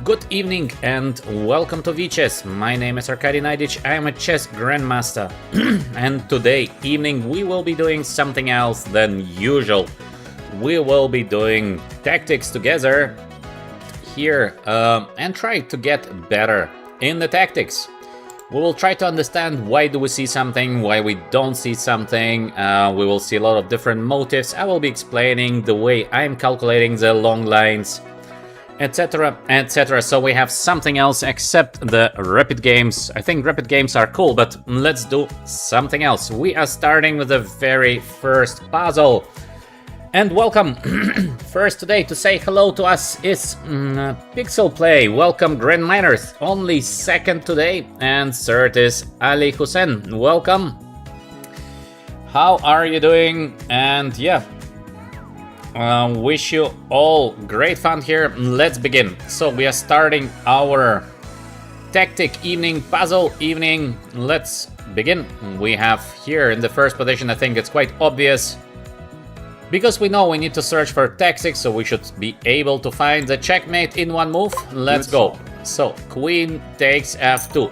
Good evening and welcome to VChess. My name is Naiditsch, I am a chess Grandmaster. And today evening we will be doing something else than usual. We will be doing tactics together here and try to get better in the tactics. We will try to understand why do we see something, why we don't see something. We will see a lot of different motives. I will be explaining the way I'm calculating the long lines, etc, etc. So we have something else except the rapid games. I think rapid games are cool, but let's do something else. We are starting with the very first puzzle. And welcome! First today to say hello to us is Pixel Play. Welcome Grandmaster, only second today, and third is Ali Hussein. Welcome! How are you doing? And yeah, wish you all great fun here. Let's begin. So we are starting our tactic evening, puzzle evening. Let's begin. We have here in the first position, I think it's quite obvious, because we know we need to search for tactics, so we should be able to find the checkmate in one move. Let's go. So queen takes f2.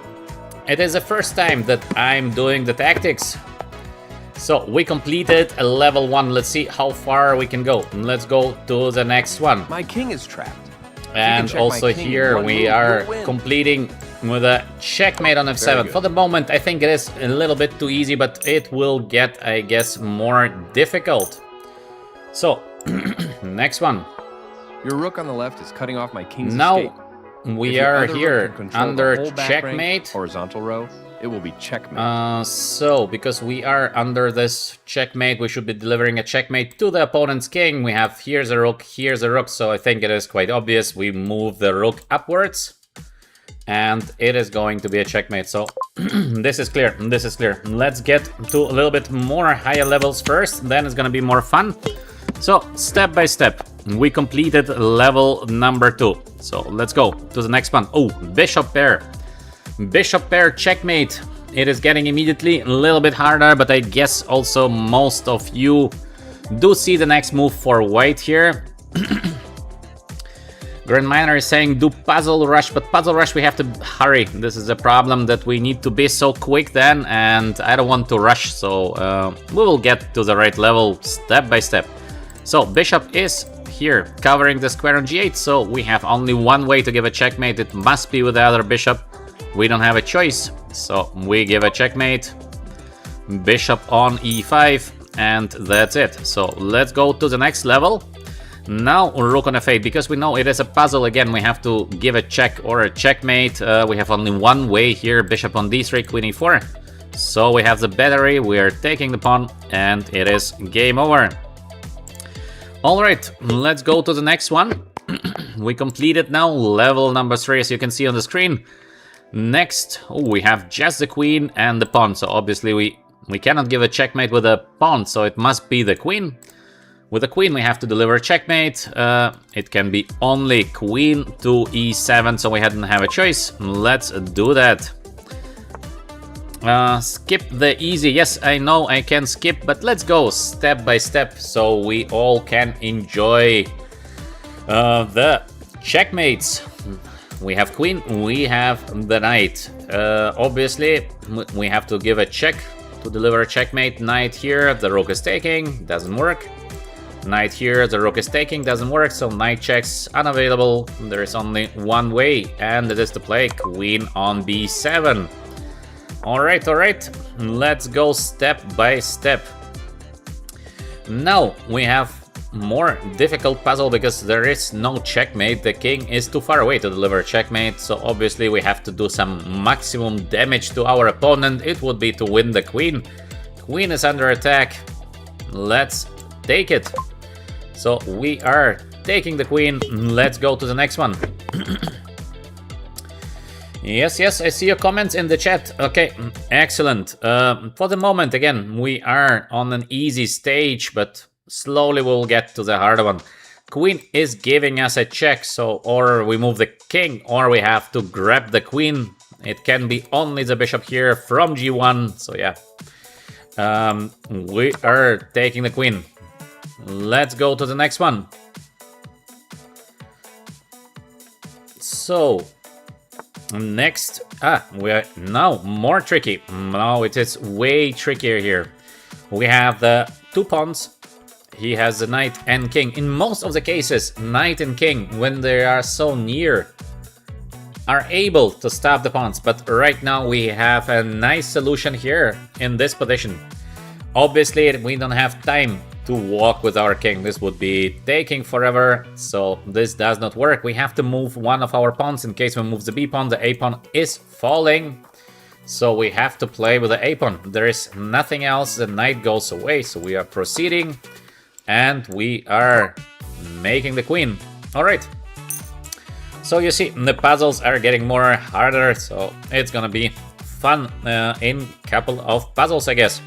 It is the first time that I'm doing the tactics. So we completed a level 1. Let's see how far we can go. Let's go to the next one. My king is trapped. And also here we are completing with a checkmate on f7. For the moment, I think it is a little bit too easy, but it will get, I guess, more difficult. So, next one. Your rook on the left is cutting off my king's now escape. we are here under checkmate. Horizontal row, it will be checkmate. So, because we are under this checkmate, we should be delivering a checkmate to the opponent's king. We have here's a rook, here's a rook, so I think it is quite obvious. We move the rook upwards, and it is going to be a checkmate. So, this is clear, this is clear. Let's get to a little bit more higher levels first, then it's gonna be more fun. So, step by step, we completed level number 2. So, let's go to the next one. Oh, bishop pair. Bishop pair checkmate. It is getting immediately a little bit harder, but I guess also most of you do see the next move for white here. Grandmaster is saying do puzzle rush, but puzzle rush we have to hurry. This is a problem that we need to be so quick then, and I don't want to rush, so we will get to the right level step by step. So bishop is here covering the square on g8, so we have only one way to give a checkmate. It must be with the other bishop. We don't have a choice, so we give a checkmate. Bishop on e5, and that's it. So let's go to the next level. Now rook on f8, because we know it is a puzzle. Again, we have to give a check or a checkmate. We have only one way here. Bishop on d3, queen e4. So we have the battery, we are taking the pawn, and it is game over. Alright, let's go to the next one. We completed now level number 3, as you can see on the screen. Next, we have just the queen and the pawn. So obviously we cannot give a checkmate with a pawn, so it must be the queen. With the queen we have to deliver a checkmate. It can be only queen to e7, so we hadn't have a choice. Let's do that. Skip the easy. Yes, I know I can skip, but let's go step by step so we all can enjoy the checkmates. We have queen, we have the knight. Obviously, we have to give a check to deliver a checkmate. Knight here, the rook is taking, doesn't work. Knight here, the rook is taking, doesn't work, so knight checks unavailable. There is only one way, and it is to play queen on b7. Alright, alright, let's go step by step. Now we have more difficult puzzle because there is no checkmate. The king is too far away to deliver a checkmate, so obviously we have to do some maximum damage to our opponent. It would be to win the queen. Queen is under attack. Let's take it. So we are taking the queen. Let's go to the next one. Yes, I see your comments in the chat. Okay, excellent. For the moment, again, we are on an easy stage, but slowly we'll get to the harder one. Queen is giving us a check, so or we move the king, or we have to grab the queen. It can be only the bishop here from g1, so yeah. We are taking the queen. Let's go to the next one. So, next, we are now more tricky. Now it is way trickier here. We have the 2 pawns. He has the knight and king. In most of the cases, knight and king, when they are so near, are able to stop the pawns. But right now we have a nice solution here in this position. Obviously, we don't have time to walk with our king. This would be taking forever, so this does not work. We have to move one of our pawns. In case we move the B pawn, the A pawn is falling. So we have to play with the A pawn. There is nothing else. The knight goes away, so we are proceeding. And we are making the queen. Alright. So you see, the puzzles are getting more harder, so it's gonna be fun in couple of puzzles, I guess.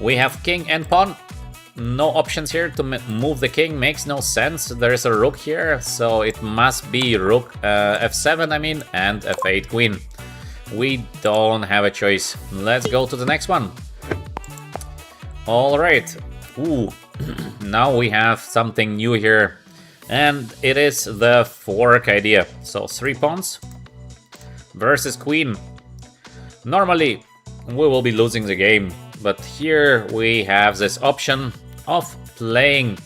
We have king and pawn. No options here to move the king, makes no sense. There is a rook here, so it must be rook f7, I mean, and f8 queen. We don't have a choice. Let's go to the next one. Alright. Ooh, now we have something new here. And it is the fork idea. So 3 pawns versus queen. Normally, we will be losing the game. But here we have this option of playing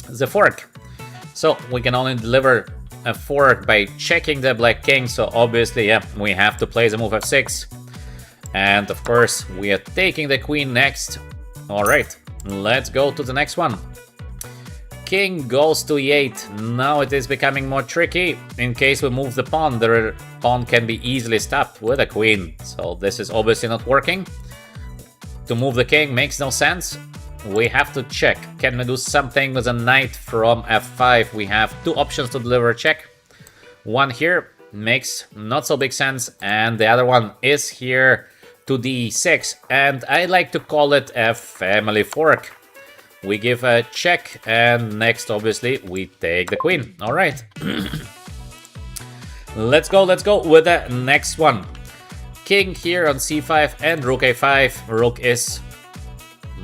the fork. So we can only deliver a fork by checking the black king. So obviously, yeah, we have to play the move f6. And of course, we are taking the queen next. Alright, let's go to the next one. King goes to e8. Now it is becoming more tricky. In case we move the pawn, the pawn can be easily stopped with a queen. So this is obviously not working. To move the king makes no sense. We have to check. Can we do something with a knight from f5? We have 2 options to deliver a check. One here makes not so big sense, and the other one is here to d6, and I like to call it a family fork. We give a check, and next, obviously, we take the queen. All right. Let's go with the next one. King here on c5 and rook a5. Rook is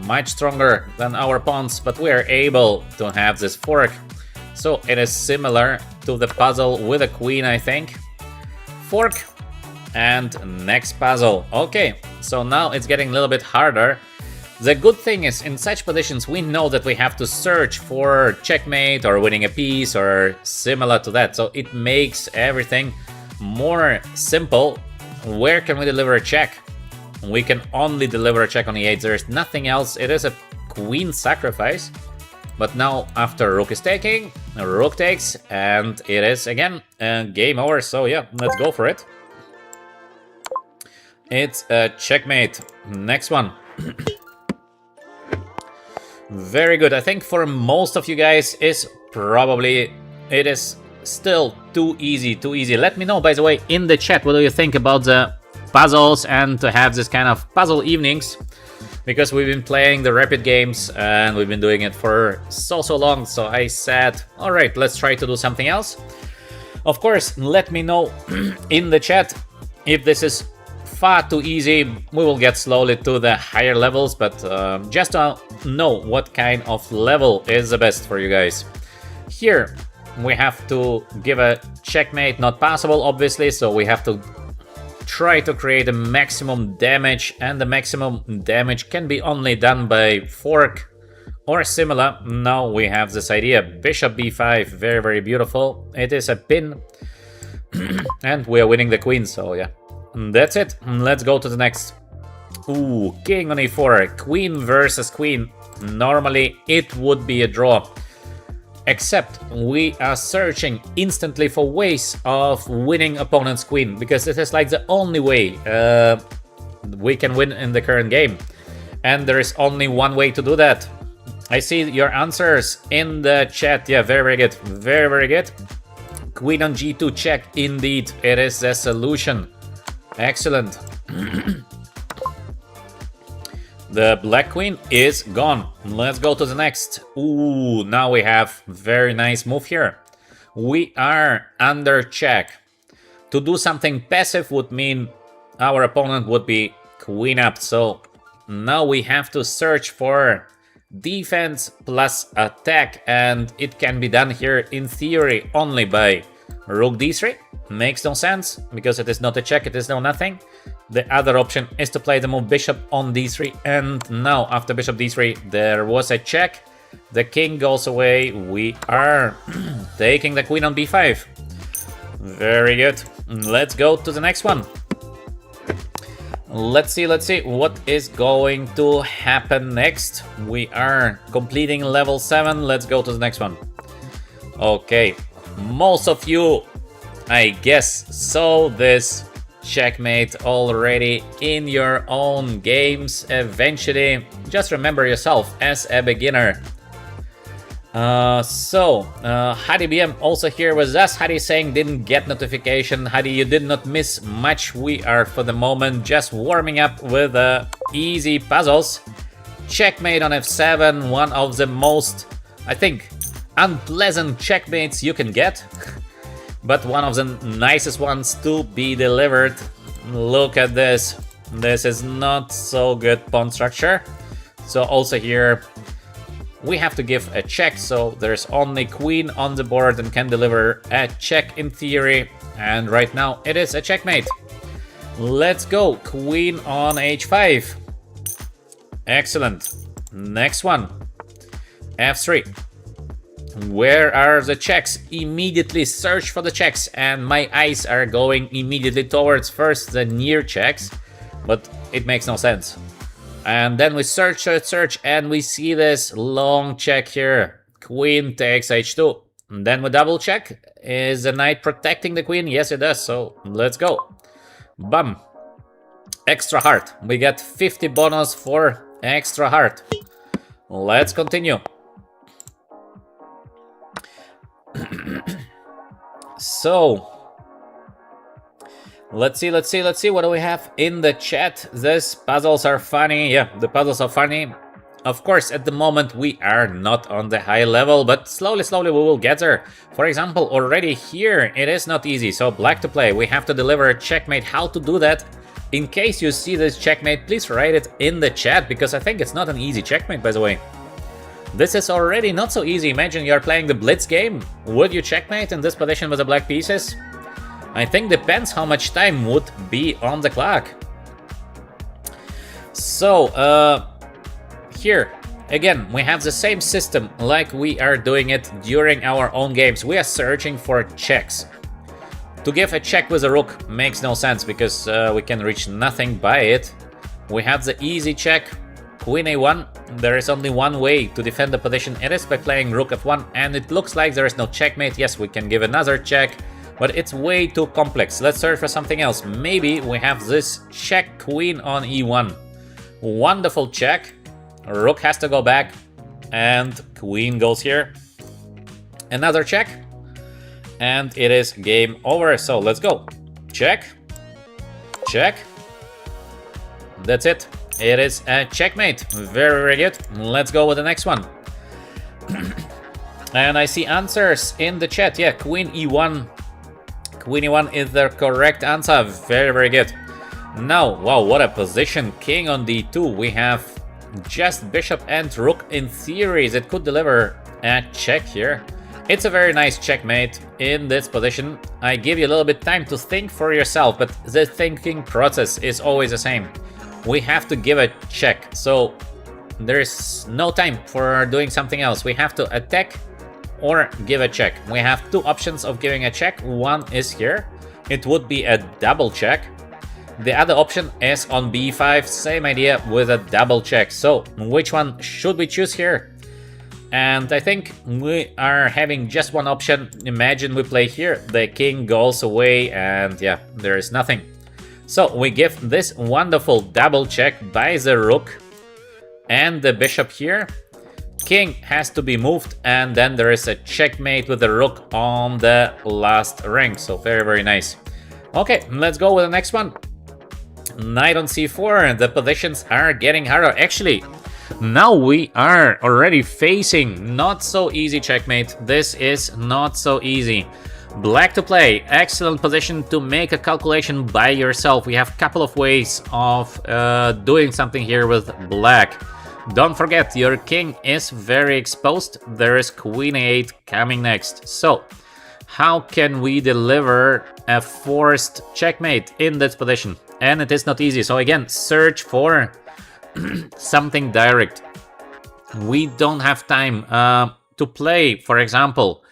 much stronger than our pawns, but we are able to have this fork. So it is similar to the puzzle with a queen, I think. Fork. And next puzzle. Okay, so now it's getting a little bit harder. The good thing is, in such positions, we know that we have to search for checkmate or winning a piece or similar to that. So it makes everything more simple. Where can we deliver a check? We can only deliver a check on e8. There is nothing else. It is a queen sacrifice. But now, after rook is taking, rook takes, and it is, again, game over. So yeah, let's go for it. It's a checkmate. Next one. Very good. I think for most of you guys is probably, it is still too easy. Let me know, by the way, in the chat, what do you think about the puzzles and to have this kind of puzzle evenings, because we've been playing the rapid games and we've been doing it for so long. So I said, all right, let's try to do something else. Of course, let me know in the chat if this is far too easy. We will get slowly to the higher levels, but just to know what kind of level is the best for you guys. Here we have to give a checkmate, not possible obviously, so we have to try to create a maximum damage, and the maximum damage can be only done by fork or similar. Now we have this idea, bishop b5, very beautiful. It is a pin and we are winning the queen, so yeah. That's it. Let's go to the next. Ooh, king on e4, queen versus queen. Normally it would be a draw, except we are searching instantly for ways of winning opponent's queen, because it is like the only way we can win in the current game, and there is only one way to do that. I see your answers in the chat. Yeah, very good, very good. Queen on g2 check, indeed, it is the solution. Excellent. The black queen is gone. Let's go to the next. Ooh, now we have very nice move here. We are under check. To do something passive would mean our opponent would be queen up. So now we have to search for defense plus attack, and it can be done here in theory only by Rook d3 makes no sense because it is not a check, it is no nothing. The other option is to play the move bishop on d3, and now after bishop d3 there was a check. The king goes away. We are taking the queen on b5. Very good. Let's go to the next one. Let's see what is going to happen next. We are completing level 7. Let's go to the next one. Okay, most of you, I guess, saw this checkmate already in your own games eventually. Just remember yourself as a beginner. Hadi BM also here with us. Hadi saying didn't get notification. Hadi, you did not miss much. We are for the moment just warming up with easy puzzles. Checkmate on f7, one of the most, I think, unpleasant checkmates you can get, but one of the nicest ones to be delivered. Look at this. This is not so good pawn structure. So also here we have to give a check, so there's only queen on the board and can deliver a check in theory, and right now it is a checkmate. Let's go, queen on h5. Excellent. Next one, f3. Where are the checks? Immediately search for the checks, and my eyes are going immediately towards first the near checks, but it makes no sense. And then we search, and we see this long check here. Queen takes h2. And then we double check. Is the knight protecting the queen? Yes, it does. So let's go. Bam. Extra heart. We get 50 bonus for extra heart. Let's continue. So let's see what do we have in the chat. These puzzles are funny. Yeah, the puzzles are funny. Of course, at the moment we are not on the high level, but slowly we will get there. For example, already here it is not easy. So black to play, we have to deliver a checkmate. How to do that? In case you see this checkmate, please write it in the chat, because I think it's not an easy checkmate, by the way. This is already not so easy. Imagine you're playing the blitz game. Would you checkmate in this position with the black pieces? I think depends how much time would be on the clock. So, here, again, we have the same system like we are doing it during our own games. We are searching for checks. To give a check with a rook makes no sense, because we can reach nothing by it. We have the easy check, queen a1. There is only one way to defend the position. It is by playing rook f1, and it looks like there is no checkmate. Yes, we can give another check, but it's way too complex. Let's search for something else. Maybe we have this check queen on e1. Wonderful check. Rook has to go back, and queen goes here. Another check, and it is game over. So let's go. Check. Check. That's it. It is a checkmate. Very good. Let's go with the next one. And I see answers in the chat. Yeah, queen e1. Queen e1 is the correct answer. Very good. Now, wow, what a position. King on d2. We have just bishop and rook in theory that could deliver a check here. It's a very nice checkmate in this position. I give you a little bit time to think for yourself, but the thinking process is always the same. We have to give a check, so there is no time for doing something else. We have to attack or give a check. We have two options of giving a check. One is here. It would be a double check. The other option is on b5, same idea with a double check. So which one should we choose here? And I think we are having just one option. Imagine we play here, the king goes away, and yeah, there is nothing. So we give this wonderful double check by the rook and the bishop here. King has to be moved, and then there is a checkmate with the rook on the last rank. So very nice. Okay, let's go with the next one. Knight on c4. The positions are getting harder. Actually, now we are already facing not so easy checkmate. This is not so easy. Black to play, excellent position to make a calculation by yourself. We have a couple of ways of doing something here with black. Don't forget, your king is very exposed. There is queen a8 coming next. So how can we deliver a forced checkmate in this position? And it is not easy. So again, search for something direct. We don't have time to play, for example,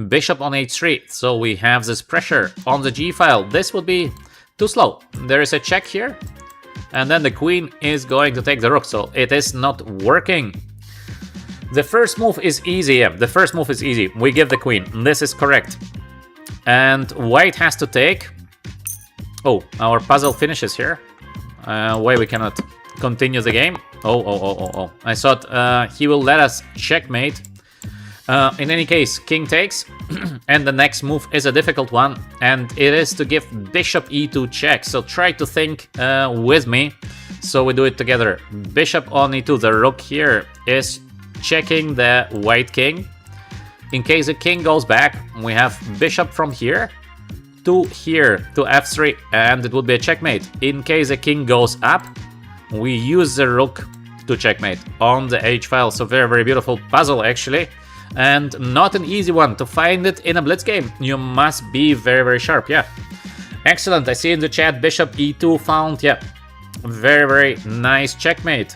bishop on h3. So we have this pressure on the g file. This would be too slow. There is a check here, and then the queen is going to take the rook. So it is not working. The first move is easy. Yeah, the first move is easy. We give the queen. This is correct. And white has to take. Oh, our puzzle finishes here. Why we cannot continue the game? Oh. I thought he will let us checkmate. In any case, king takes. And the next move is a difficult one. And it is to give bishop e2 check. So try to think with me. So we do it together. Bishop on e2. The rook here is checking the white king. In case the king goes back, we have bishop from here to here to f3, and it would be a checkmate. In case the king goes up, we use the rook to checkmate on the h file. So very beautiful puzzle actually, and not an easy one. To find it in a blitz game, you must be very sharp. Yeah, excellent. I see in the chat bishop e2 found. Yeah, very nice checkmate.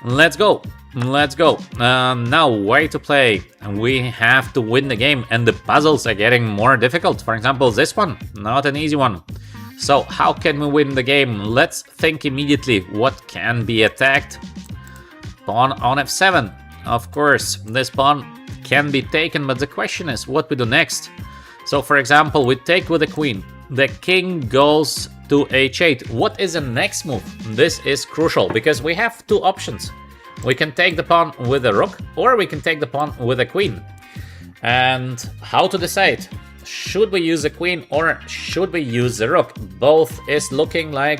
Let's go. Now white to play, and we have to win the game, and the puzzles are getting more difficult. For example, this one, not an easy one. So how can we win the game? Let's think immediately. What can be attacked? Pawn on f7. Of course, this pawn can be taken, but the question is what we do next. So for example, we take with the queen. The king goes to h8. What is the next move? This is crucial because we have two options. We can take the pawn with a rook, or we can take the pawn with a queen. And how to decide? Should we use the queen or should we use the rook? Both is looking like,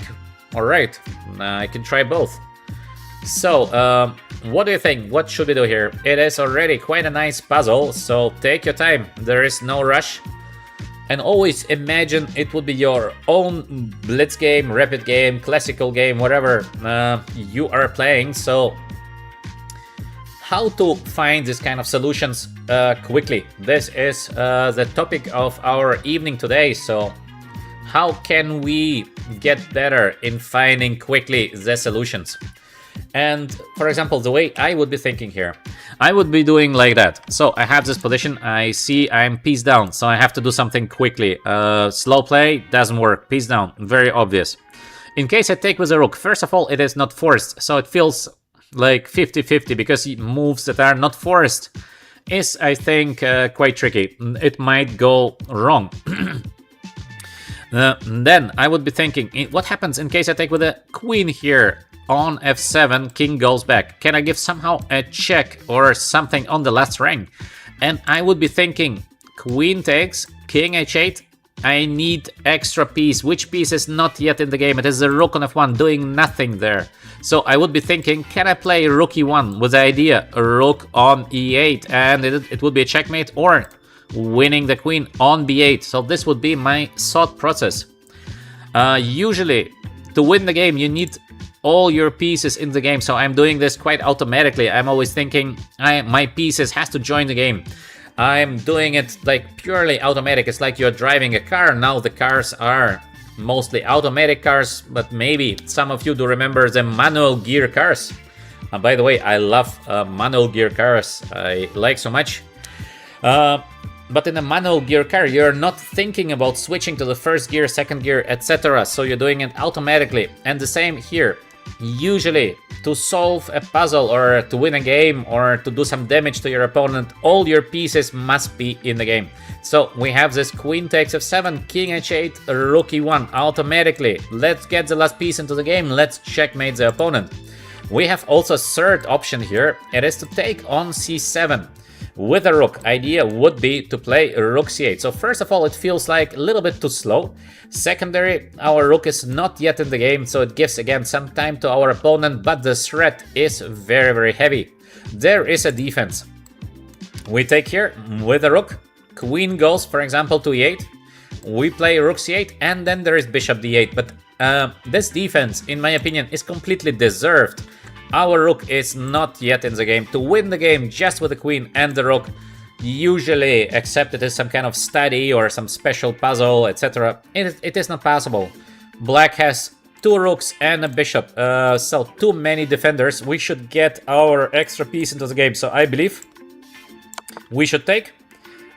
alright, I can try both. So, what do you think? What should we do here? It is already quite a nice puzzle, so take your time. There is no rush. And always imagine it would be your own blitz game, rapid game, classical game, whatever you are playing. So how to find this kind of solutions quickly? This is the topic of our evening today. So how can we get better in finding quickly the solutions? And for example, the way I would be thinking here, I would be doing like that. So I have this position, I see I'm piece down, so I have to do something quickly. Slow play doesn't work, piece down, very obvious. In case I take with a rook, first of all, it is not forced, so it feels like 50-50, because moves that are not forced is, I think, quite tricky. It might go wrong. Then I would be thinking, what happens in case I take with a queen here? On f7, king goes back. Can I give somehow a check or something on the last rank? And I would be thinking, queen takes, king h8. I need extra piece. Which piece is not yet in the game? It is the rook on f1, doing nothing there. So I would be thinking, can I play rook e1 with the idea rook on e8, and it would be a checkmate, or winning the queen on b8. So this would be my thought process. Usually, to win the game, you need all your pieces in the game. So I'm doing this quite automatically. I'm always thinking my pieces has to join the game. I'm doing it like purely automatic. It's like you're driving a car. Now the cars are mostly automatic cars, but maybe some of you do remember the manual gear cars. By the way, I love manual gear cars. I like so much. But in a manual gear car, you're not thinking about switching to the first gear, second gear, etc. So you're doing it automatically. And the same here. Usually, to solve a puzzle or to win a game or to do some damage to your opponent, all your pieces must be in the game. So we have this queen takes f7, king h8, rook e1 automatically. Let's get the last piece into the game. Let's checkmate the opponent. We have also a third option here. It is to take on c7. With a rook, idea would be to play rook c8. So first of all, it feels like a little bit too slow. Secondary, our rook is not yet in the game, so it gives again some time to our opponent, but the threat is very heavy. There is a defense. We take here with a rook. Queen goes, for example, to e8. We play rook c8, and then there is bishop d8. But this defense, in my opinion, is completely deserved. Our rook is not yet in the game. To win the game just with the queen and the rook, usually accept it as some kind of study or some special puzzle, etc. It is not possible. Black has 2 rooks and a bishop, so too many defenders. We should get our extra piece into the game, so I believe we should take.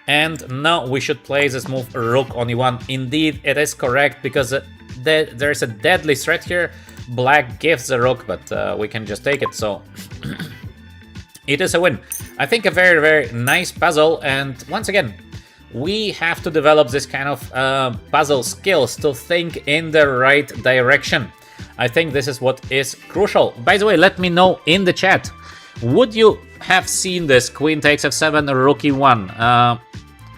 And now we should play this move rook on e1. Indeed, it is correct, because there is a deadly threat here. Black gives the rook, but we can just take it, so it is a win. I think a very, very nice puzzle, and once again, we have to develop this kind of puzzle skills to think in the right direction. I think this is what is crucial. By the way, let me know in the chat, would you have seen this queen takes f7, rook e1?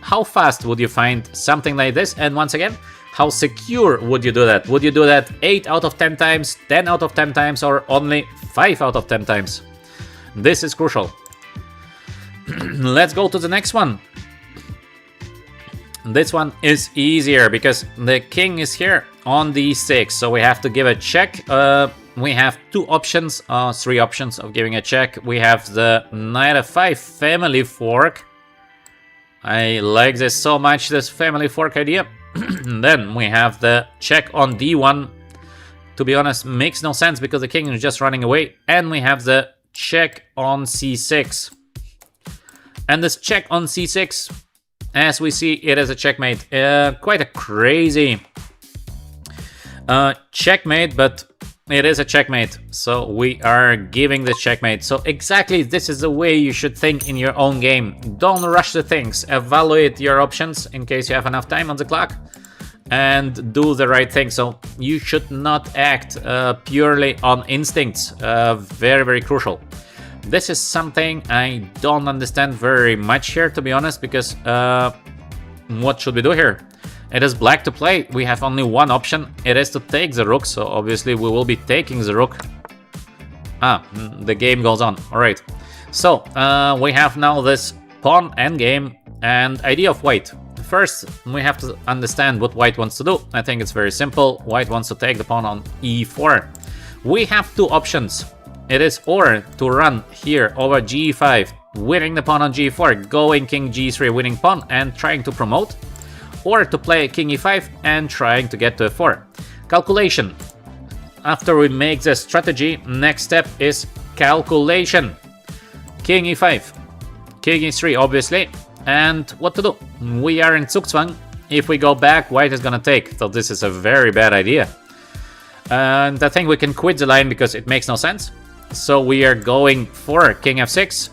How fast would you find something like this? And once again, how secure would you do that? Would you do that 8 out of 10 times, 10 out of 10 times, or only 5 out of 10 times? This is crucial. Let's go to the next one. This one is easier because the king is here on d6, so we have to give a check. We have 2 options, 3 options of giving a check. We have the knight f5 family fork. I like this so much, this family fork idea. Then we have the check on d1. To be honest, makes no sense because the king is just running away. And we have the check on c6. And this check on c6, as we see, it is a checkmate. Quite a crazy checkmate, but it is a checkmate. So we are giving this checkmate. So exactly this is the way you should think in your own game. Don't rush the things. Evaluate your options in case you have enough time on the clock. And do the right thing. So you should not act purely on instincts. Very, very crucial. This is something I don't understand very much here, to be honest, because what should we do here? It is black to play. We have only one option. It is to take the rook, so obviously we will be taking the rook. The game goes on. All right. So we have now this pawn endgame and idea of white. First, we have to understand what white wants to do. I think it's very simple. White wants to take the pawn on e4. We have 2 options. It is or to run here over g5, winning the pawn on g4, going king g3, winning pawn, and trying to promote, or to play king e5 and trying to get to f4. Calculation. After we make the strategy, next step is calculation. King e5, king e3, obviously, and what to do? We are in Zugzwang. If we go back, white is gonna take, so this is a very bad idea. And I think we can quit the line because it makes no sense. So we are going for king f6,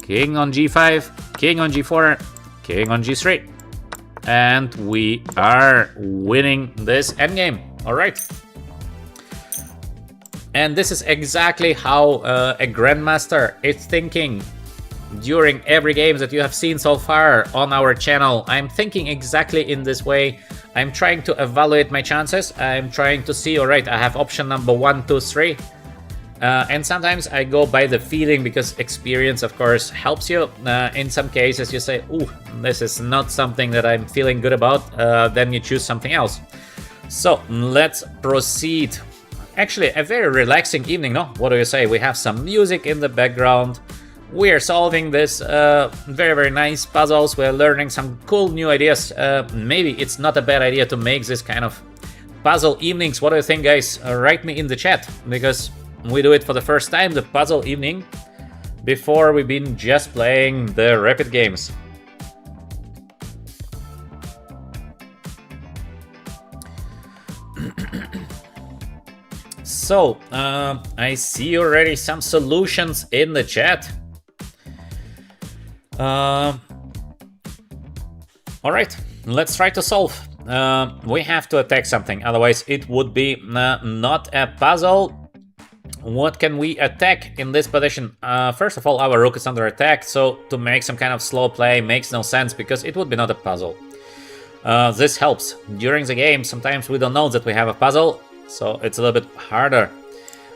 king on g5, king on g4, king on g3. And we are winning this endgame. All right. And this is exactly how a Grandmaster is thinking during every game that you have seen so far on our channel. I'm thinking exactly in this way. I'm trying to evaluate my chances. I'm trying to see, all right, I have option number 1, 2, 3. And sometimes I go by the feeling because experience, of course, helps you. In some cases, you say, ooh, this is not something that I'm feeling good about. Then you choose something else. So let's proceed. Actually, a very relaxing evening, no? What do you say? We have some music in the background. We are solving this very, very nice puzzles. We're learning some cool new ideas. Maybe it's not a bad idea to make this kind of puzzle evenings. What do you think, guys? Write me in the chat, because we do it for the first time, the puzzle evening, before we've been just playing the rapid games. So, I see already some solutions in the chat. Alright, let's try to solve. We have to attack something, otherwise it would be not a puzzle. What can we attack in this position? First of all, our rook is under attack, so to make some kind of slow play makes no sense, because it would be not a puzzle. This helps. During the game, sometimes we don't know that we have a puzzle, so it's a little bit harder.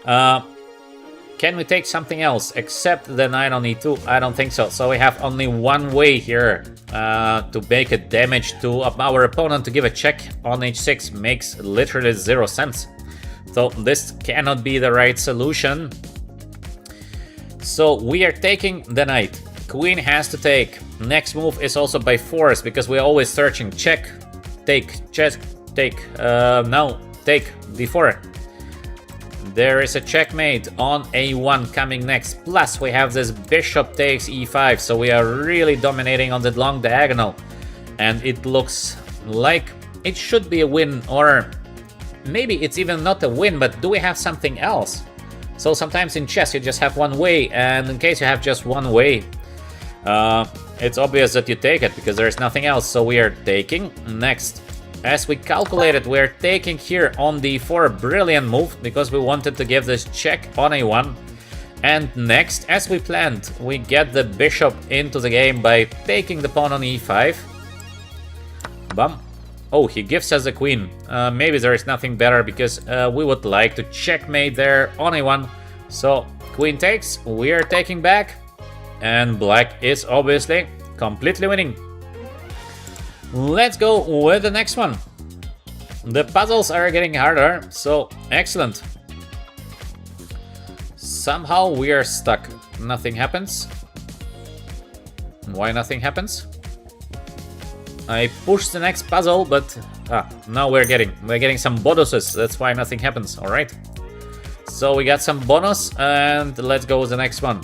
Can we take something else except the knight on e2? I don't think so. So we have only one way here to make a damage to our opponent. To give a check on h6 makes literally 0 sense. So this cannot be the right solution. So we are taking the knight. Queen has to take. Next move is also by force, because we're always searching. Check, take, check, take. No, take, d4. There is a checkmate on a1 coming next. Plus, we have this bishop takes e5, so we are really dominating on the long diagonal. And it looks like it should be a win, or maybe it's even not a win, but do we have something else? So sometimes in chess you just have one way, and in case you have just one way, it's obvious that you take it because there's nothing else. So we are taking next. As we calculated, we are taking here on d4. Brilliant move, because we wanted to give this check on a1. And next, as we planned, we get the bishop into the game by taking the pawn on e5. Bum. Oh, he gives us the queen. Maybe there is nothing better, because we would like to checkmate there on a1. So queen takes, we are taking back. And black is obviously completely winning. Let's go with the next one. The puzzles are getting harder, so excellent. Somehow we are stuck. Nothing happens. Why nothing happens? I push the next puzzle, but now we're getting some bonuses. That's why nothing happens. All right. So we got some bonus, and let's go with the next one.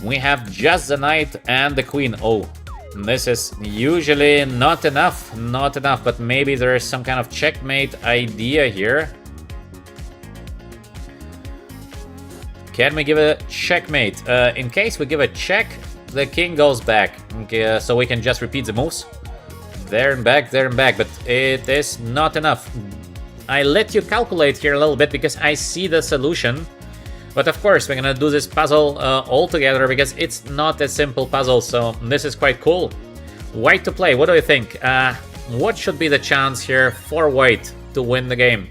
We have just the knight and the queen. Oh, this is usually not enough, but maybe there is some kind of checkmate idea here. Can we give a checkmate? In case we give a check, the king goes back. Okay, so we can just repeat the moves. There and back, but it is not enough. I let you calculate here a little bit because I see the solution. But of course, we're gonna do this puzzle all together because it's not a simple puzzle, so this is quite cool. White to play, what do you think? What should be the chance here for white to win the game?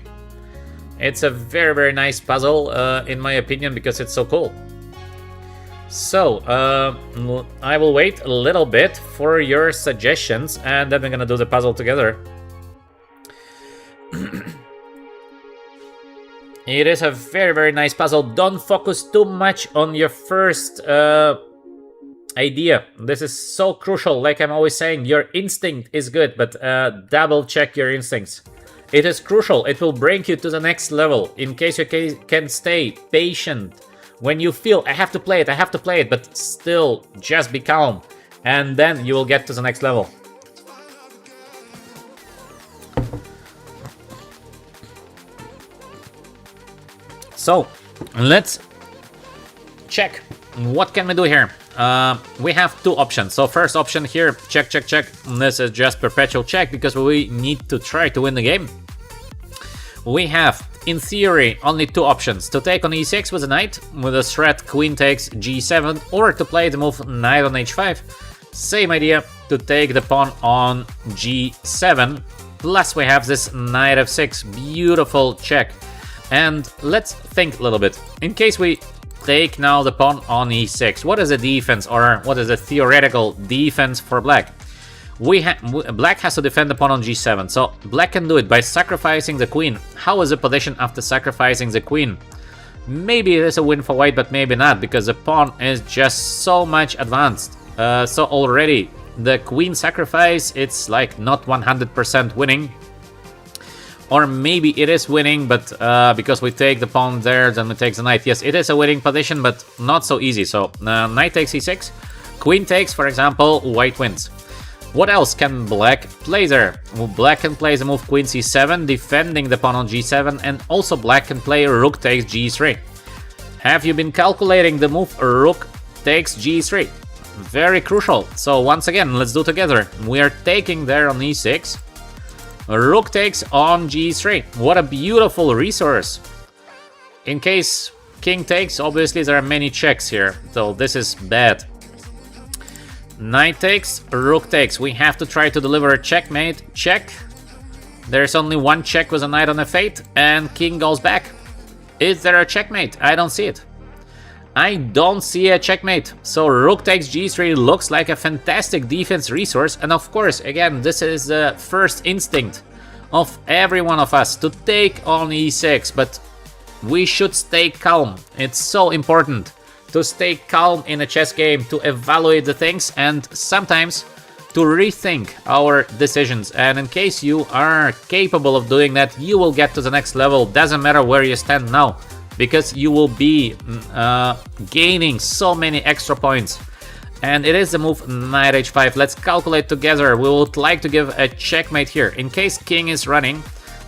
It's a very, very nice puzzle, in my opinion, because it's so cool. So, I will wait a little bit for your suggestions, and then we're gonna do the puzzle together. It is a very, very nice puzzle. Don't focus too much on your first idea. This is so crucial. Like I'm always saying, your instinct is good, but double check your instincts. It is crucial. It will bring you to the next level. In case you can stay patient. When you feel, I have to play it, but still just be calm. And then you will get to the next level. So, let's check. What can we do here? We have two options. So first option here, check, check, check. This is just perpetual check because we need to try to win the game. We have, in theory, only two options. To take on e6 with a knight, with a threat queen takes g7, or to play the move knight on h5. Same idea, to take the pawn on g7. Plus we have this knight f6, beautiful check. And let's think a little bit. In case we take now the pawn on e6, what is the defense, or what is the theoretical defense for black? Black has to defend the pawn on g7, so black can do it by sacrificing the queen. How is the position after sacrificing the queen? Maybe it is a win for white, but maybe not, because the pawn is just so much advanced. So already the queen sacrifice, it's like not 100% winning. Or maybe it is winning, but because we take the pawn there, then we take the knight. Yes, it is a winning position, but not so easy. So knight takes e6, queen takes, for example, white wins. What else can black play there? Black can play the move queen c7, defending the pawn on g7, and also black can play rook takes g3. Have you been calculating the move rook takes g3? Very crucial. So once again, let's do together. We are taking there on e6. Rook takes on g3. What a beautiful resource. In case king takes, obviously there are many checks here, so this is bad. Knight takes, rook takes. We have to try to deliver a checkmate. Check. There's only one check with a knight on f8, and king goes back. Is there a checkmate? I don't see it. I don't see a checkmate. So rook takes g3 looks like a fantastic defense resource. And of course, again, this is the first instinct of every one of us to take on e6. But we should stay calm. It's so important to stay calm in a chess game, to evaluate the things, and sometimes to rethink our decisions. And in case you are capable of doing that, you will get to the next level. Doesn't matter where you stand now, because you will be gaining so many extra points. And it is the move knight h5. Let's calculate together. We would like to give a checkmate here. In case king is running,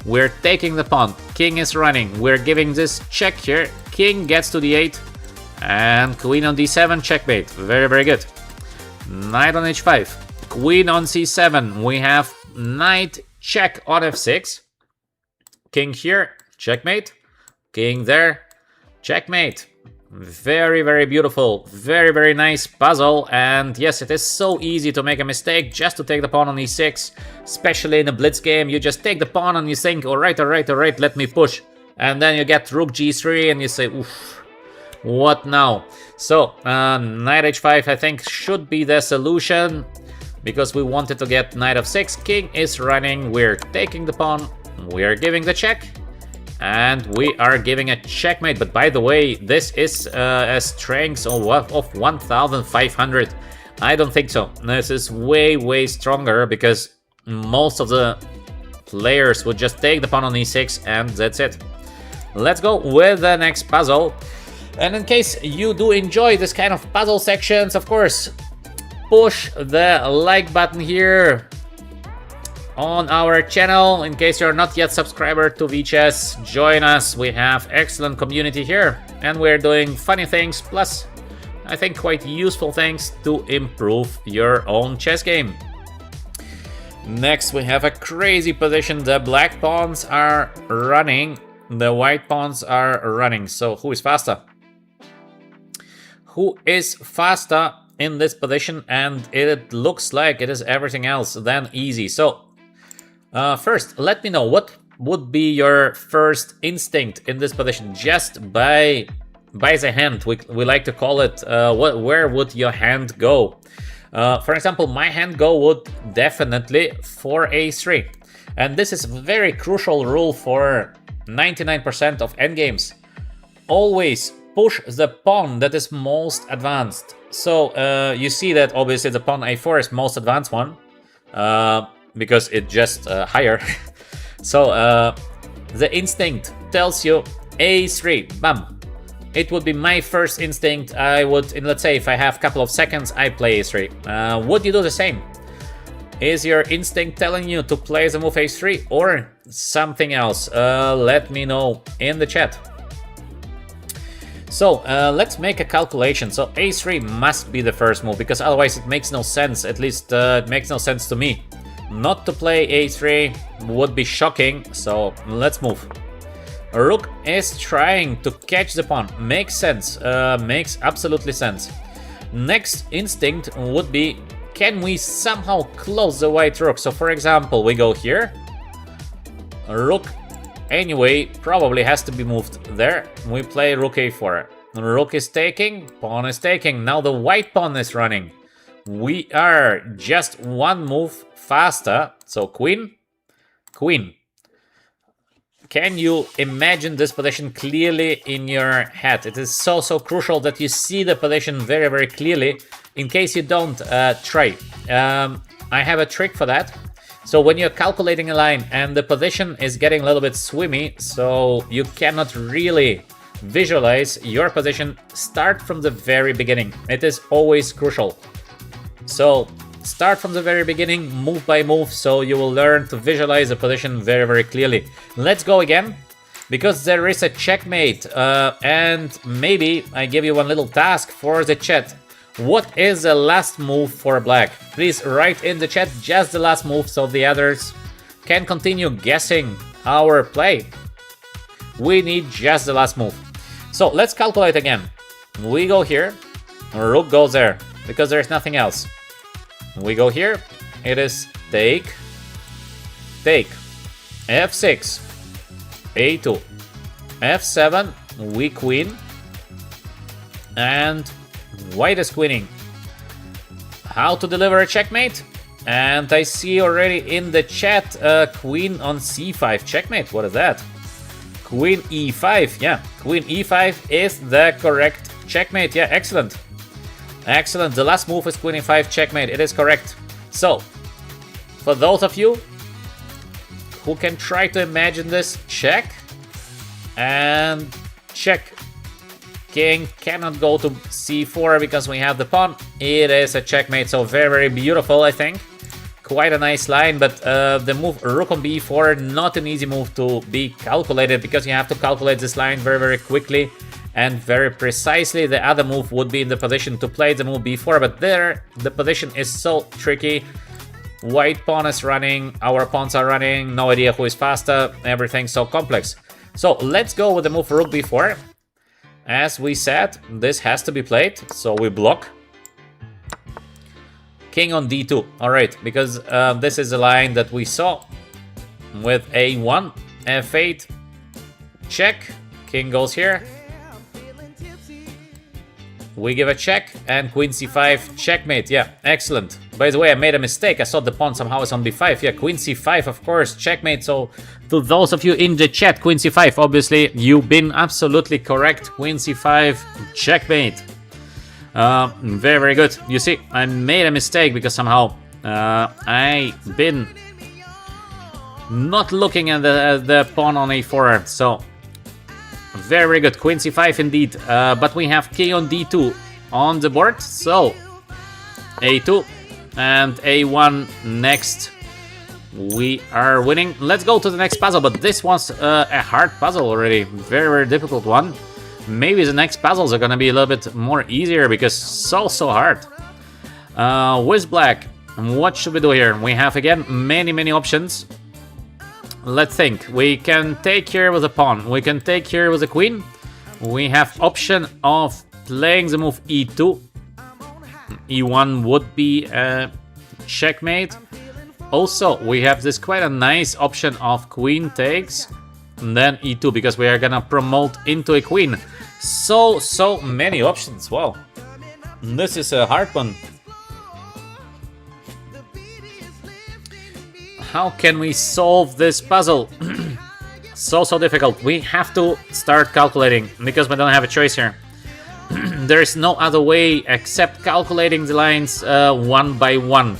we're taking the pawn. King is running, we're giving this check here. King gets to d8, and queen on d7, checkmate. Very, very good. Knight on h5. Queen on c7, we have knight check on f6. King here, checkmate. King there, checkmate. Very, very beautiful. Very, very nice puzzle. And yes, it is so easy to make a mistake just to take the pawn on e6. Especially in a blitz game, you just take the pawn and you think, alright, let me push. And then you get rook g3 and you say, oof, what now? So, knight h5 I think should be the solution, because we wanted to get knight f6. King is running, we're taking the pawn, we're giving the check, and we are giving a checkmate. But by the way, this is a strength of 1500. I don't think so. This is way, way stronger, because most of the players would just take the pawn on e6 and that's it. Let's go with the next puzzle. And in case you do enjoy this kind of puzzle sections, of course, push the like button here on our channel. In case you're not yet subscriber to VChess, join us. We have excellent community here, and we're doing funny things, plus I think quite useful things to improve your own chess game. Next, we have a crazy position. The black pawns are running, the white pawns are running. So who is faster? Who is faster in this position? And it looks like it is everything else than easy. So first, let me know what would be your first instinct in this position, just by the hand. We like to call it, where would your hand go? For example, my hand go would definitely for a3. And this is a very crucial rule for 99% of endgames. Always push the pawn that is most advanced. So you see that obviously the pawn a4 is most advanced one, because it's just higher. So the instinct tells you a3, bam. It would be my first instinct. I would, let's say if I have a couple of seconds, I play a3. Would you do the same? Is your instinct telling you to play the move a3 or something else? Let me know in the chat. So let's make a calculation. So a3 must be the first move, because otherwise it makes no sense. At least it makes no sense to me. Not to play a3 would be shocking. So let's move. Rook is trying to catch the pawn. Makes sense. Makes absolutely sense. Next instinct would be, can we somehow close the white rook? So for example, we go here. Rook anyway probably has to be moved there. We play rook a4. Rook is taking, pawn is taking. Now the white pawn is running. We are just one move faster. So queen, queen. Can you imagine this position clearly in your head? It is so crucial that you see the position very, very clearly. In case you don't, try. I have a trick for that. So when you're calculating a line and the position is getting a little bit swimmy, so you cannot really visualize your position, start from the very beginning. It is always crucial. So start from the very beginning, move by move, so you will learn to visualize the position very, very clearly. Let's go again, because there is a checkmate, and maybe I give you one little task for the chat. What is the last move for black? Please write in the chat just the last move, so the others can continue guessing our play. We need just the last move. So let's calculate again. We go here, rook goes there, because there's nothing else. We go here, it is take, take, f6, a2, f7, we queen, and white is queening. How to deliver a checkmate? And I see already in the chat, queen on c5, checkmate. What is that? Queen e5, yeah, queen e5 is the correct checkmate. Yeah, excellent. Excellent. The last move is queen e5 checkmate. It is correct. So, for those of you who can try to imagine this, check and check. King cannot go to c4 because we have the pawn. It is a checkmate, so very, very beautiful, I think. Quite a nice line, but the move rook on b4, not an easy move to be calculated because you have to calculate this line very, very quickly and very precisely. The other move would be in the position to play the move b4, but there the position is so tricky. White pawn is running, our pawns are running, no idea who is faster, everything's so complex. So let's go with the move rook b4. As we said, this has to be played, so we block. King on d2, alright, because this is a line that we saw with a1, f8, check, king goes here. We give a check, and queen c5, checkmate, yeah, excellent. By the way, I made a mistake, I thought the pawn somehow is on b5, yeah, queen c5, of course, checkmate. So, to those of you in the chat, queen c5, obviously, you've been absolutely correct, queen c5, checkmate. Very, very good. You see, I made a mistake because somehow I've been not looking at the pawn on a4, so... Very, very good. Queen c5 indeed. But we have king on d2 on the board. So, a2 and a1 next. We are winning. Let's go to the next puzzle. But this was a hard puzzle already. Very, very difficult one. Maybe the next puzzles are going to be a little bit more easier because so hard. With black, what should we do here? We have, again, many options. Let's think. We can take here with a pawn. We can take here with a queen. We have option of playing the move e2. e1 would be a checkmate. Also, we have this quite a nice option of queen takes. And then e2 because we are gonna promote into a queen. So many options. Wow. This is a hard one. How can we solve this puzzle? so difficult. We have to start calculating because we don't have a choice here. There is no other way except calculating the lines one by one.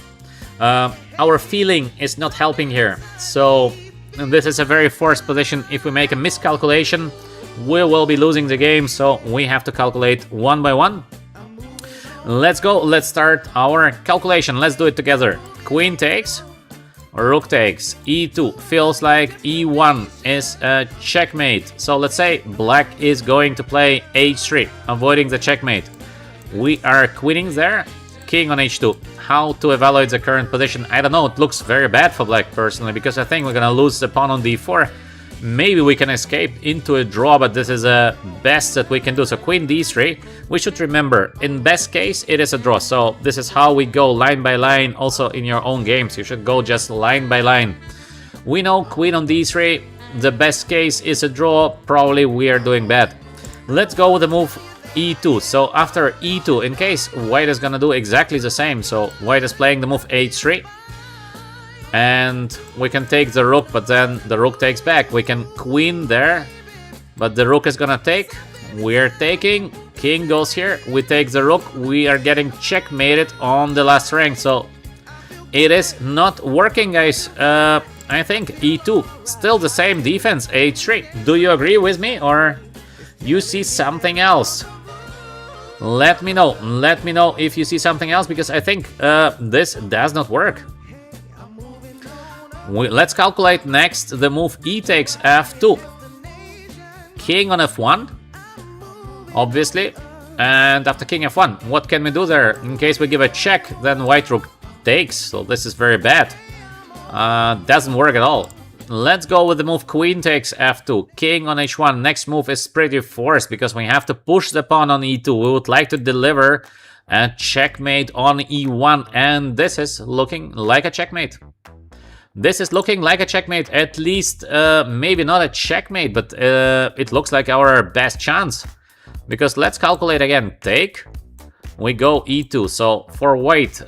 Our feeling is not helping here. So this is a very forced position. If we make a miscalculation, we will be losing the game. So we have to calculate one by one. Let's go. Let's start our calculation. Let's do it together. Queen takes. Rook takes, e2, feels like e1 is a checkmate. So let's say black is going to play h3, avoiding the checkmate. We are queening there, king on h2. How to evaluate the current position? I don't know, it looks very bad for black personally, because I think we're gonna lose the pawn on d4. Maybe we can escape into a draw, but this is the best that we can do. So queen d3, we should remember, in best case, it is a draw. So this is how we go line by line, also in your own games. You should go just line by line. We know queen on d3, the best case is a draw. Probably we are doing bad. Let's go with the move e2. So after e2, in case white is gonna do exactly the same. So white is playing the move h3. And we can take the rook, but then the rook takes back. We can queen there, but the rook is gonna take. We're taking. King goes here. We take the rook. We are getting checkmated on the last rank. So it is not working, guys. I think e2. Still the same defense, h3. Do you agree with me, or you see something else? Let me know. Let me know if you see something else, because I think this does not work. Let's calculate next the move e takes f2. King on f1, obviously. And after king f1, what can we do there? In case we give a check, then white rook takes. So this is very bad. Doesn't work at all. Let's go with the move queen takes f2. King on h1. Next move is pretty forced because we have to push the pawn on e2. We would like to deliver a checkmate on e1. And this is looking like a checkmate. This is looking like a checkmate, at least maybe not a checkmate, but it looks like our best chance. Because let's calculate again, take, we go e2, so for white,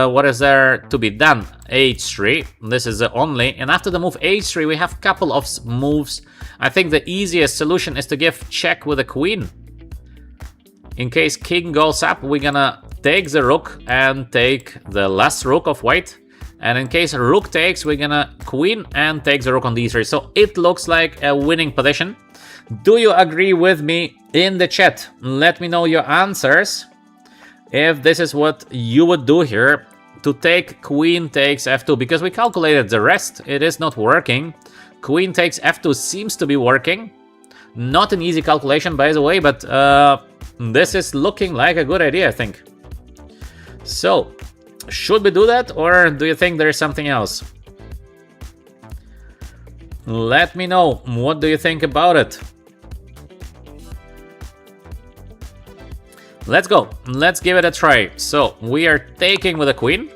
what is there to be done? h3, this is the only, and after the move h3 we have a couple of moves. I think the easiest solution is to give check with a queen. In case king goes up, we're gonna take the rook and take the last rook of white. And in case rook takes, we're gonna queen and take the rook on d3. So it looks like a winning position. Do you agree with me in the chat? Let me know your answers. If this is what you would do here, to take queen takes f2, because we calculated the rest, it is not working. Queen takes f2 seems to be working. Not an easy calculation, by the way, but this is looking like a good idea, I think. So, should we do that, or do you think there is something else? Let me know. What do you think about it? Let's go. Let's give it a try. So, we are taking with a queen.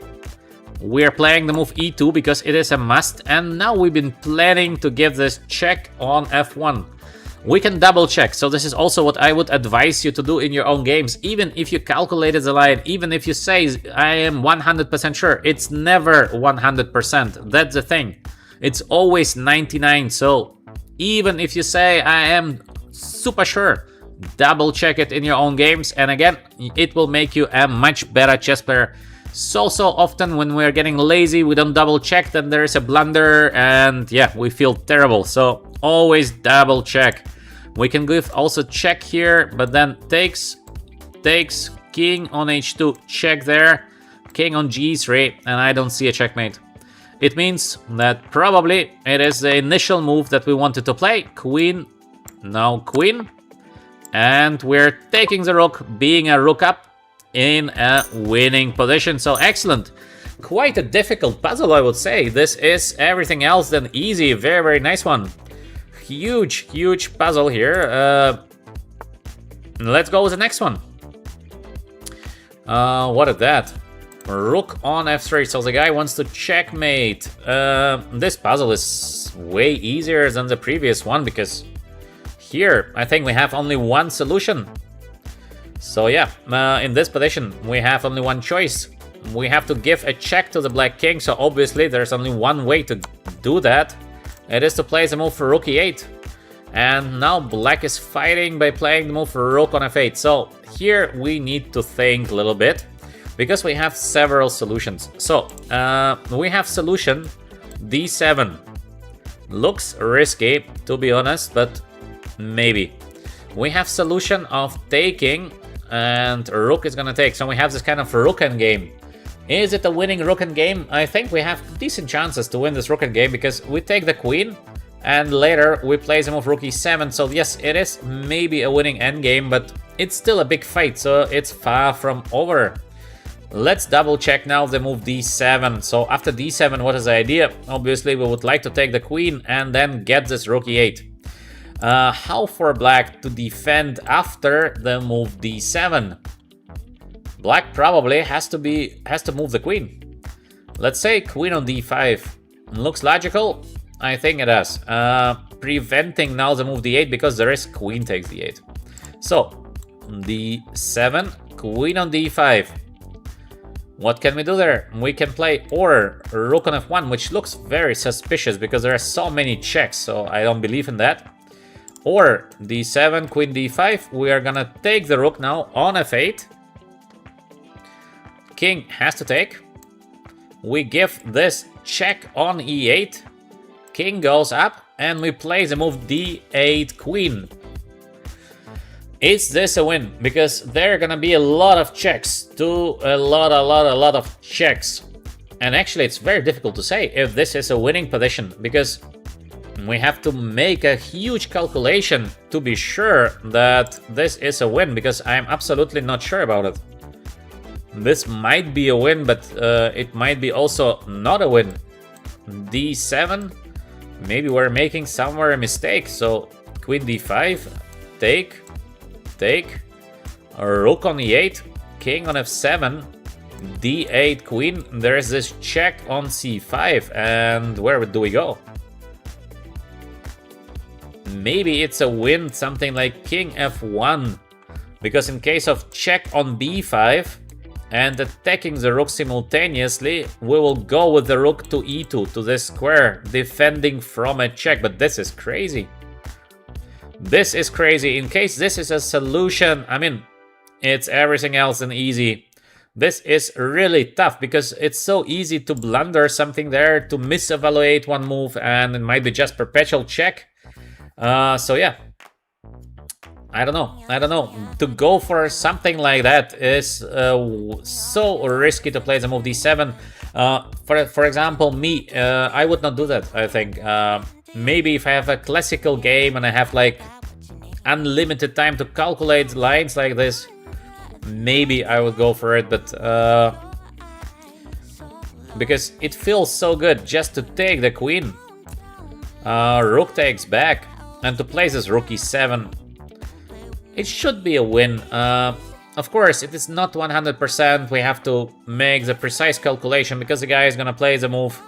We are playing the move e2 because it is a must. And now we've been planning to give this check on f1. We can double check. So this is also what I would advise you to do in your own games. Even if you calculated the line, even if you say, I am 100% sure, it's never 100%. That's the thing. It's always 99. So even if you say, I am super sure, double check it in your own games. And again, it will make you a much better chess player. So often when we're getting lazy, we don't double check, then there is a blunder and yeah, we feel terrible. So always double check. We can give also check here, but then takes, king on h2, check there, king on g3, and I don't see a checkmate. It means that probably it is the initial move that we wanted to play. Queen, now queen, and we're taking the rook, being a rook up in a winning position. So excellent. Quite a difficult puzzle, I would say. This is everything else than easy. Very, very nice one. Huge puzzle here. Let's go with the next one. What is that? Rook on f3. So the guy wants to checkmate. This puzzle is way easier than the previous one because here I think we have only one solution. So yeah, in this position we have only one choice. We have to give a check to the black king, so obviously there's only one way to do that. It is to play the move for rook e8. And now black is fighting by playing the move for rook on f8. So here we need to think a little bit, because we have several solutions. So we have solution d7. Looks risky, to be honest, but maybe. We have solution of taking, and rook is gonna take. So we have this kind of rook endgame. Is it a winning rook endgame? I think we have decent chances to win this rook endgame because we take the queen and later we play the move rook e7. So yes, it is maybe a winning endgame, but it's still a big fight, so it's far from over. Let's double check now the move d7. So after d7, what is the idea? Obviously we would like to take the queen and then get this rook e8. How for black to defend after the move d7? Black probably has to move the queen. Let's say queen on d5. Looks logical? I think it does. Preventing now the move d8 because there is queen takes d8. So d7, queen on d5. What can we do there? We can play or rook on f1, which looks very suspicious because there are so many checks, so I don't believe in that. Or d7, queen d5. We are gonna take the rook now on f8. King has to take. We give this check on e8. King goes up and we play the move d8 queen. Is this a win? Because there are gonna be a lot of checks. A lot of checks. And actually it's very difficult to say if this is a winning position because we have to make a huge calculation to be sure that this is a win, because I'm absolutely not sure about it. This might be a win, but it might be also not a win. d7, maybe we're making somewhere a mistake. So queen d5, take, rook on e8, king on f7, d8 queen. There's this check on c5, and where do we go? Maybe it's a win, something like king f1, because in case of check on b5 and attacking the rook simultaneously, we will go with the rook to e2, to this square, defending from a check. But this is crazy. This is crazy. In case this is a solution, I mean, it's everything else than easy. This is really tough because it's so easy to blunder something there, to misevaluate one move, and it might be just perpetual check. So yeah, I don't know. To go for something like that is so risky to play the move d7. For example, me, I would not do that, I think. Maybe if I have a classical game and I have like unlimited time to calculate lines like this, maybe I would go for it, but because it feels so good just to take the queen. Rook takes back, and to play this rook e7, it should be a win. Of course, it is not 100%. We have to make the precise calculation because the guy is gonna play the move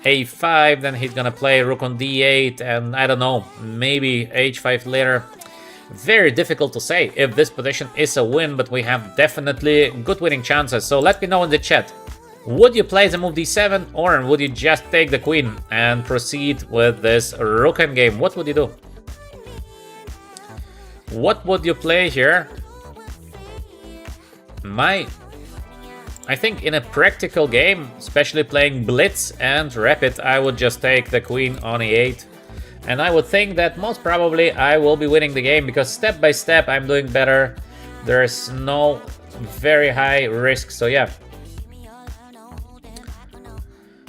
a5, then he's gonna play rook on d8, and I don't know, maybe h5 later. Very difficult to say if this position is a win, but we have definitely good winning chances. So let me know in the chat. Would you play the move d7, or would you just take the queen and proceed with this rook endgame? What would you do? What would you play here? I think in a practical game, especially playing blitz and rapid, I would just take the queen on e8. And I would think that most probably I will be winning the game because step by step I'm doing better. There's no very high risk, so yeah.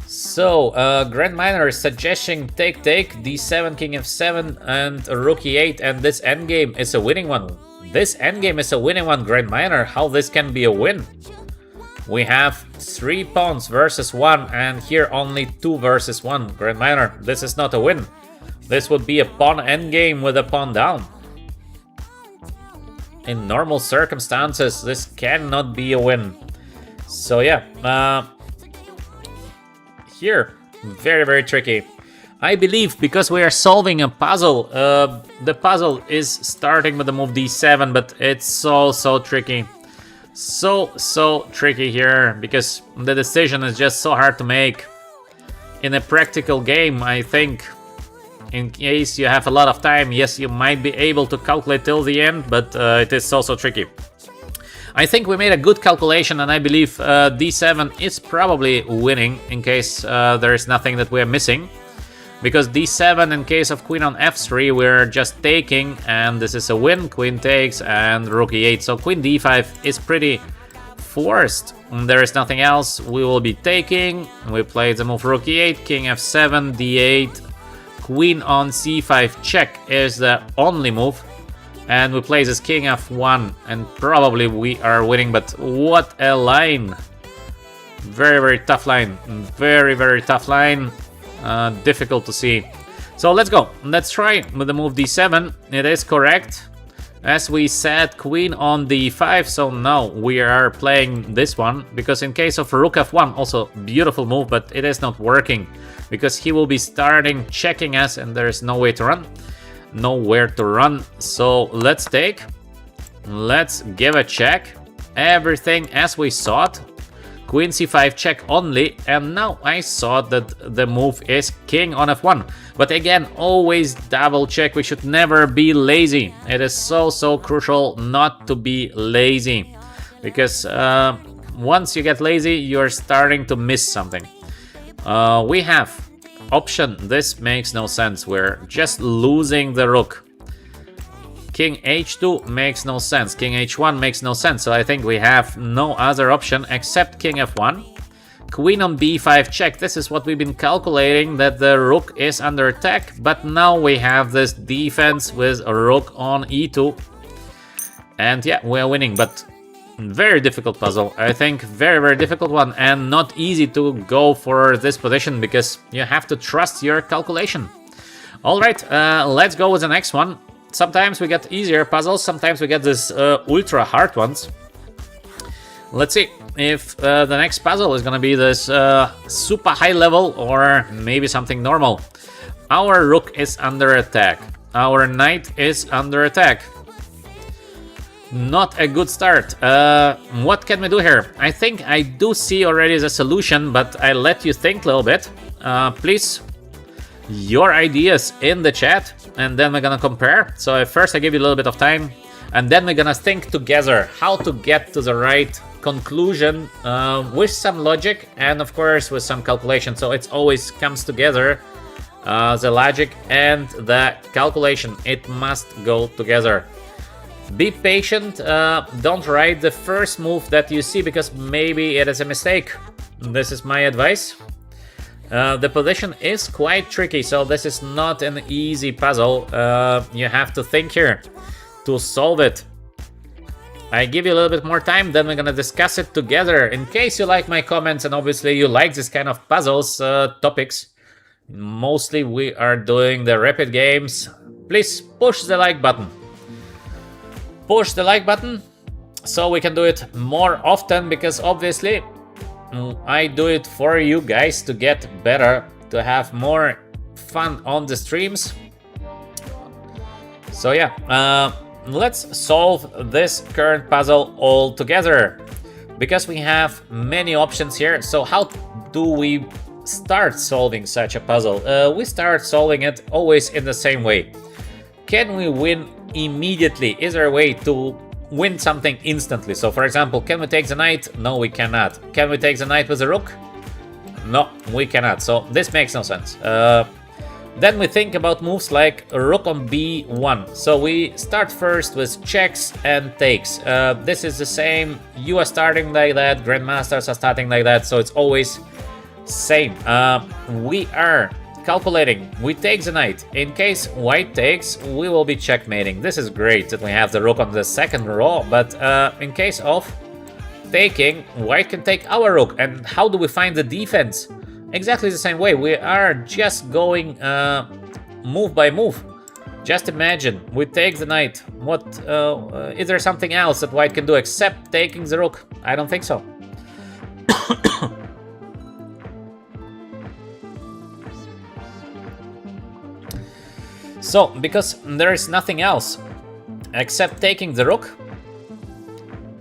So, Grandmaster is suggesting take, d7, king f7, and rook e8, and this endgame is a winning one. This endgame is a winning one, Grandmaster. How this can be a win? We have 3 pawns versus 1, and here only 2 versus 1. Grandmaster, this is not a win. This would be a pawn endgame with a pawn down. In normal circumstances, this cannot be a win. So yeah, here, very, very tricky. I believe because we are solving a puzzle, the puzzle is starting with the move d7, but it's so tricky. So tricky here, because the decision is just so hard to make. In a practical game, I think, in case you have a lot of time, yes, you might be able to calculate till the end, but it is so tricky. I think we made a good calculation, and I believe d7 is probably winning in case there is nothing that we are missing. Because d7, in case of queen on f3, we're just taking, and this is a win. Queen takes and rook e8. So queen d5 is pretty forced. There is nothing else. We will be taking. We play the move rook e8, king f7, d8, queen on c5 check is the only move. And we play this king f1, and probably we are winning, but what a line. Very tough line. Very tough line. Difficult to see. So let's go. Let's try with the move d7. It is correct. As we said, queen on d5, so now we are playing this one, because in case of rook f1, also beautiful move, but it is not working, because he will be starting checking us, and there is no way to run. Nowhere to run. So let's take. Let's give a check. Everything as we saw it. Queen c5 check only, and now I saw that the move is king on f1. But again, always double check. We should never be lazy. It is so crucial not to be lazy, because once you get lazy, you're starting to miss something. We have option. This makes no sense. We're just losing the rook. King h2 makes no sense. King h1 makes no sense. So I think we have no other option except king f1. Queen on b5 check. This is what we've been calculating, that the rook is under attack. But now we have this defense with a rook on e2. And yeah, we're winning. But very difficult puzzle. I think very difficult one, and not easy to go for this position because you have to trust your calculation. Alright, let's go with the next one. Sometimes we get easier puzzles, sometimes we get these ultra hard ones. Let's see if the next puzzle is gonna be this super high level or maybe something normal. Our rook is under attack. Our knight is under attack. Not a good start. What can we do here? I think I do see already the solution, but I let you think a little bit. Please, your ideas in the chat, and then we're gonna compare. So first I give you a little bit of time. And then we're gonna think together how to get to the right conclusion with some logic and of course with some calculation. So it always comes together, the logic and the calculation. It must go together. Be patient, don't write the first move that you see because maybe it is a mistake. This is my advice. The position is quite tricky, so this is not an easy puzzle. You have to think here to solve it. I give you a little bit more time, then we're gonna discuss it together. In case you like my comments and obviously you like this kind of puzzles topics, mostly we are doing the rapid games, please push the like button. Push the like button so we can do it more often, because obviously I do it for you guys to get better, to have more fun on the streams. So yeah, let's solve this current puzzle all together, because we have many options here. So how do we start solving such a puzzle? We start solving it always in the same way. Can we win immediately? Is there a way to win something instantly? So for example, can we take the knight? No, we cannot. Can we take the knight with the rook? No, we cannot. So this makes no sense. Then we think about moves like rook on b1. So we start first with checks and takes. This is the same. You are starting like that. Grandmasters are starting like that. So it's always same. We are calculating. We take the knight. In case white takes, we will be checkmating. This is great that we have the rook on the second row. But in case of taking, white can take our rook. And how do we find the defense? Exactly the same way. We are just going move by move. Just imagine, we take the knight. What is there something else that white can do except taking the rook? I don't think so. So, because there is nothing else except taking the rook,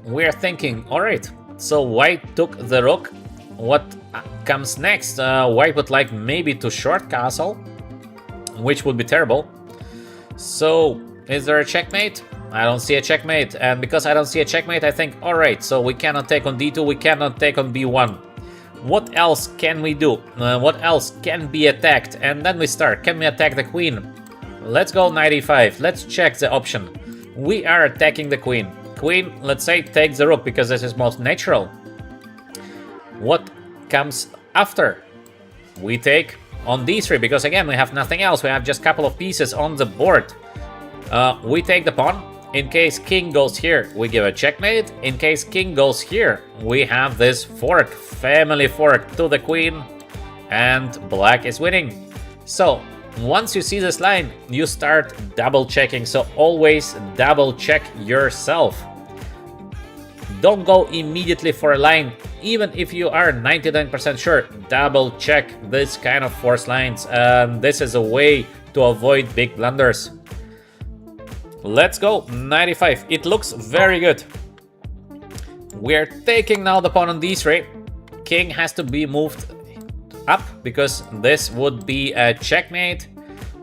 we're thinking, alright, so white took the rook. What comes next? White would like maybe to short castle, which would be terrible. So, is there a checkmate? I don't see a checkmate, and because I don't see a checkmate, I think, alright, so we cannot take on d2, we cannot take on b1. What else can we do? What else can be attacked? And then we start. Can we attack the queen? Let's go knight e5. Let's check the option. We are attacking the queen. Queen, let's say, takes the rook because this is most natural. What comes after? We take on d3 because again we have nothing else. We have just a couple of pieces on the board. We take the pawn. In case king goes here, we give a checkmate. In case king goes here, we have this fork, family fork to the queen, and black is winning. So once you see this line, you start double checking. So always double check yourself. Don't go immediately for a line, even if you are 99% sure. Double check this kind of forced lines. This is a way to avoid big blunders. Let's go, 95. It looks very good. We're taking now the pawn on d3. King has to be moved up because this would be a checkmate.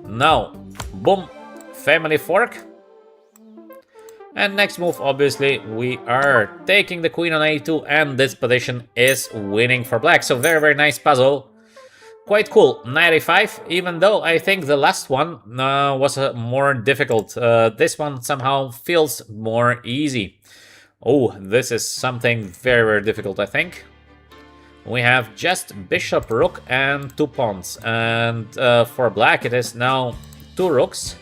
Now, boom, family fork. And next move, obviously, we are taking the queen on a2, and this position is winning for black. So very, very nice puzzle. Quite cool. 95, even though I think the last one was more difficult. This one somehow feels more easy. Oh, this is something very, very difficult, I think. We have just bishop, rook, and 2 pawns. And for black, it is now 2 rooks.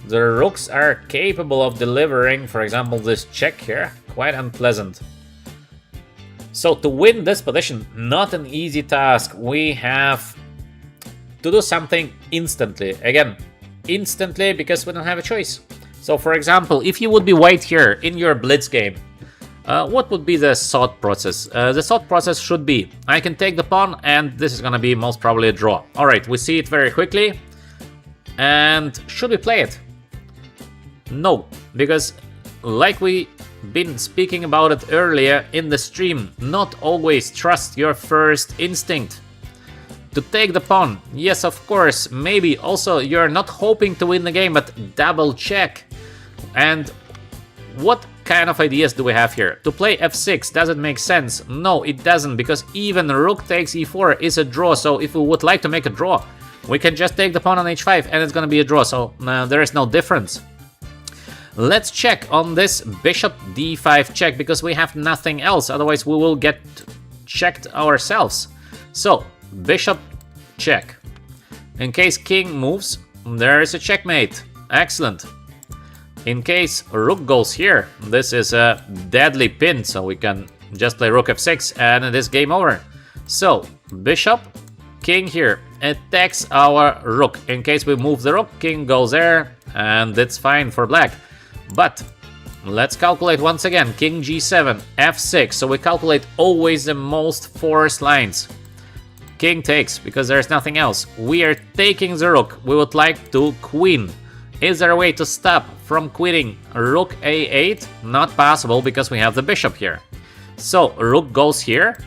The rooks are capable of delivering, for example, this check here. Quite unpleasant. So to win this position, not an easy task. We have to do something instantly. Again, instantly because we don't have a choice. So for example, if you would be white here in your blitz game, what would be the thought process? The thought process should be, I can take the pawn and this is gonna be most probably a draw. Alright, we see it very quickly. And should we play it? No, because like we been speaking about it earlier in the stream, not always trust your first instinct. To take the pawn, yes, of course, maybe also you're not hoping to win the game, but double check. And what kind of ideas do we have here? To play f6, does it make sense? No, it doesn't, because even rook takes e4 is a draw. So if we would like to make a draw, we can just take the pawn on h5 and it's gonna be a draw. So there is no difference. Let's check on this bishop d5 check, because we have nothing else. Otherwise we will get checked ourselves. So bishop check. In case king moves, there is a checkmate. Excellent. In case rook goes here, this is a deadly pin, so we can just play rook f6 and it is game over. So bishop, king here attacks our rook. In case we move the rook, king goes there and it's fine for black. But let's calculate once again. King g7, f6, so we calculate always the most forced lines. King takes, because there's nothing else. We are taking the rook. We would like to queen. Is there a way to stop from quitting? Rook a8? Not possible, because we have the bishop here. So rook goes here.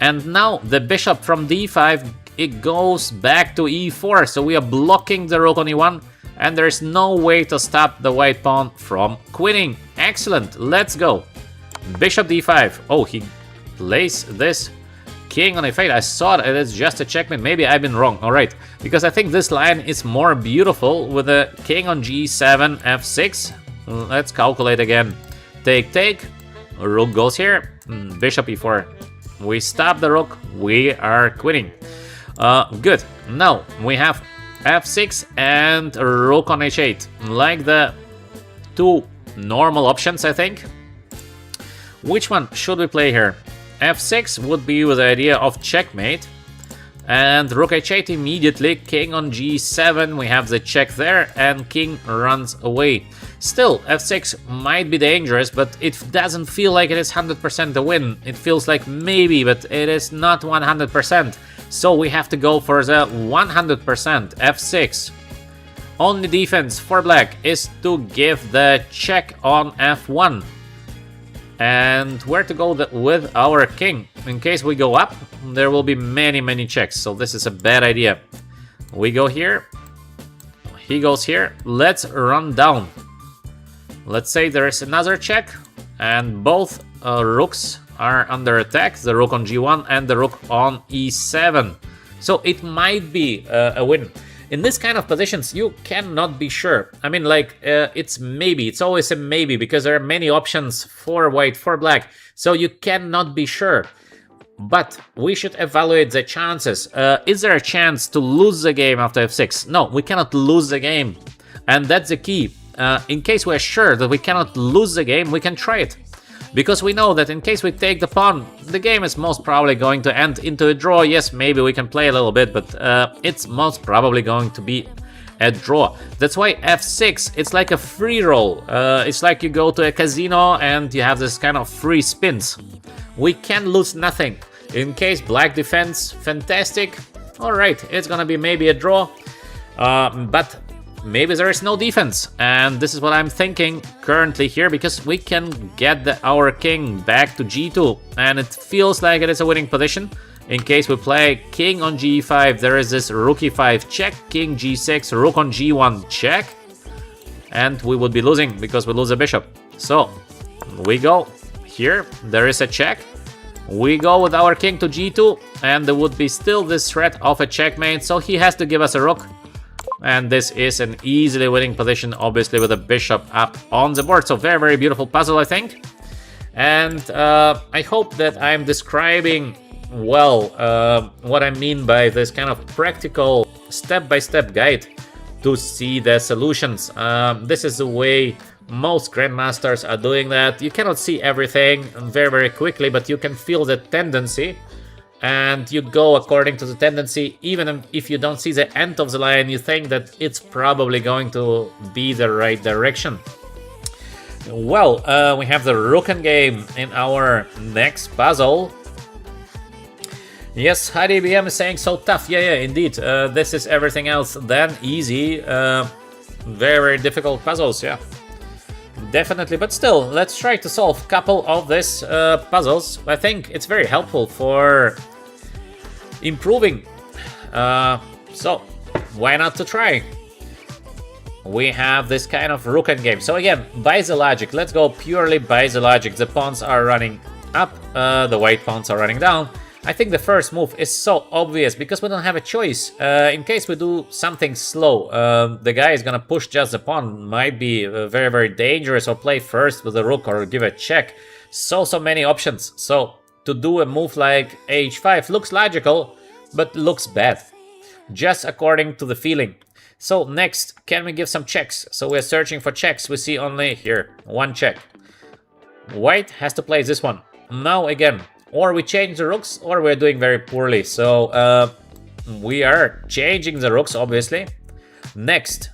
And now the bishop from d5, it goes back to e4. So we are blocking the rook on e1. And there's no way to stop the white pawn from quitting. Excellent, let's go. Bishop d5. Oh, he plays this. King on a8. I thought it is just a checkmate. Maybe I've been wrong. All right, because I think this line is more beautiful with a king on g7, f6. Let's calculate again. Take, take. Rook goes here. Bishop e4. We stop the rook. We are quitting. Good. Now we have f6 and rook on h8. Like the two normal options, I think. Which one should we play here? f6 would be with the idea of checkmate, and rook h8 immediately. King on g7, we have the check there, and king runs away. Still, f6 might be dangerous, but it doesn't feel like it is 100% a win. It feels like maybe, but it is not 100%. So we have to go for the 100%. f6. Only defense for black is to give the check on f1. And where to go with our king? In case we go up, there will be many checks, so this is a bad idea. We go here, he goes here, let's run down. Let's say there is another check, and both rooks are under attack, the rook on g1 and the rook on e7. So it might be a win. In this kind of positions, you cannot be sure. I mean, like, it's maybe. It's always a maybe, because there are many options for white, for black. So you cannot be sure. But we should evaluate the chances. Is there a chance to lose the game after f6? No, we cannot lose the game. And that's the key. In case we're sure that we cannot lose the game, we can try it. Because we know that in case we take the pawn, the game is most probably going to end into a draw. Yes, maybe we can play a little bit, but it's most probably going to be a draw. That's why f6, it's like a free roll. It's like you go to a casino and you have this kind of free spins. We can lose nothing. In case black defends, fantastic. All right, it's gonna be maybe a draw, but maybe there is no defense, and this is what I'm thinking currently here, because we can get our king back to g2, and it feels like it is a winning position. In case we play king on g5, there is this rook e5 check, king g6, rook on g1 check, and we would be losing because we lose a bishop. So we go here, there is a check, we go with our king to g2, and there would be still this threat of a checkmate, so he has to give us a rook. And this is an easily winning position, obviously, with a bishop up on the board. So very beautiful puzzle, I think. And I hope that I'm describing well what I mean by this kind of practical step-by-step guide to see the solutions. This is the way most grandmasters are doing that. You cannot see everything very quickly, but you can feel the tendency. And you go according to the tendency. Even if you don't see the end of the line, you think that it's probably going to be the right direction. Well, we have the rook endgame in our next puzzle. Yes, HDBM is saying so tough. Yeah, indeed. This is everything else than easy. Very difficult puzzles, yeah. Definitely, but still, let's try to solve a couple of these puzzles. I think it's very helpful for improving. So, why not to try? we have this kind of rook endgame. So again, by the logic, let's go purely by the logic. The pawns are running up, the white pawns are running down. I think the first move is so obvious because we don't have a choice. In case we do something slow, the guy is gonna push just the pawn. Might be very, very dangerous, or play first with the rook or give a check. So many options. So to do a move like h5 looks logical, but looks bad, just according to the feeling. So next, can we give some checks? So we're searching for checks. We see only here one check. White has to play this one. Now again, or we change the rooks, or we're doing very poorly. So we are changing the rooks, obviously. Next,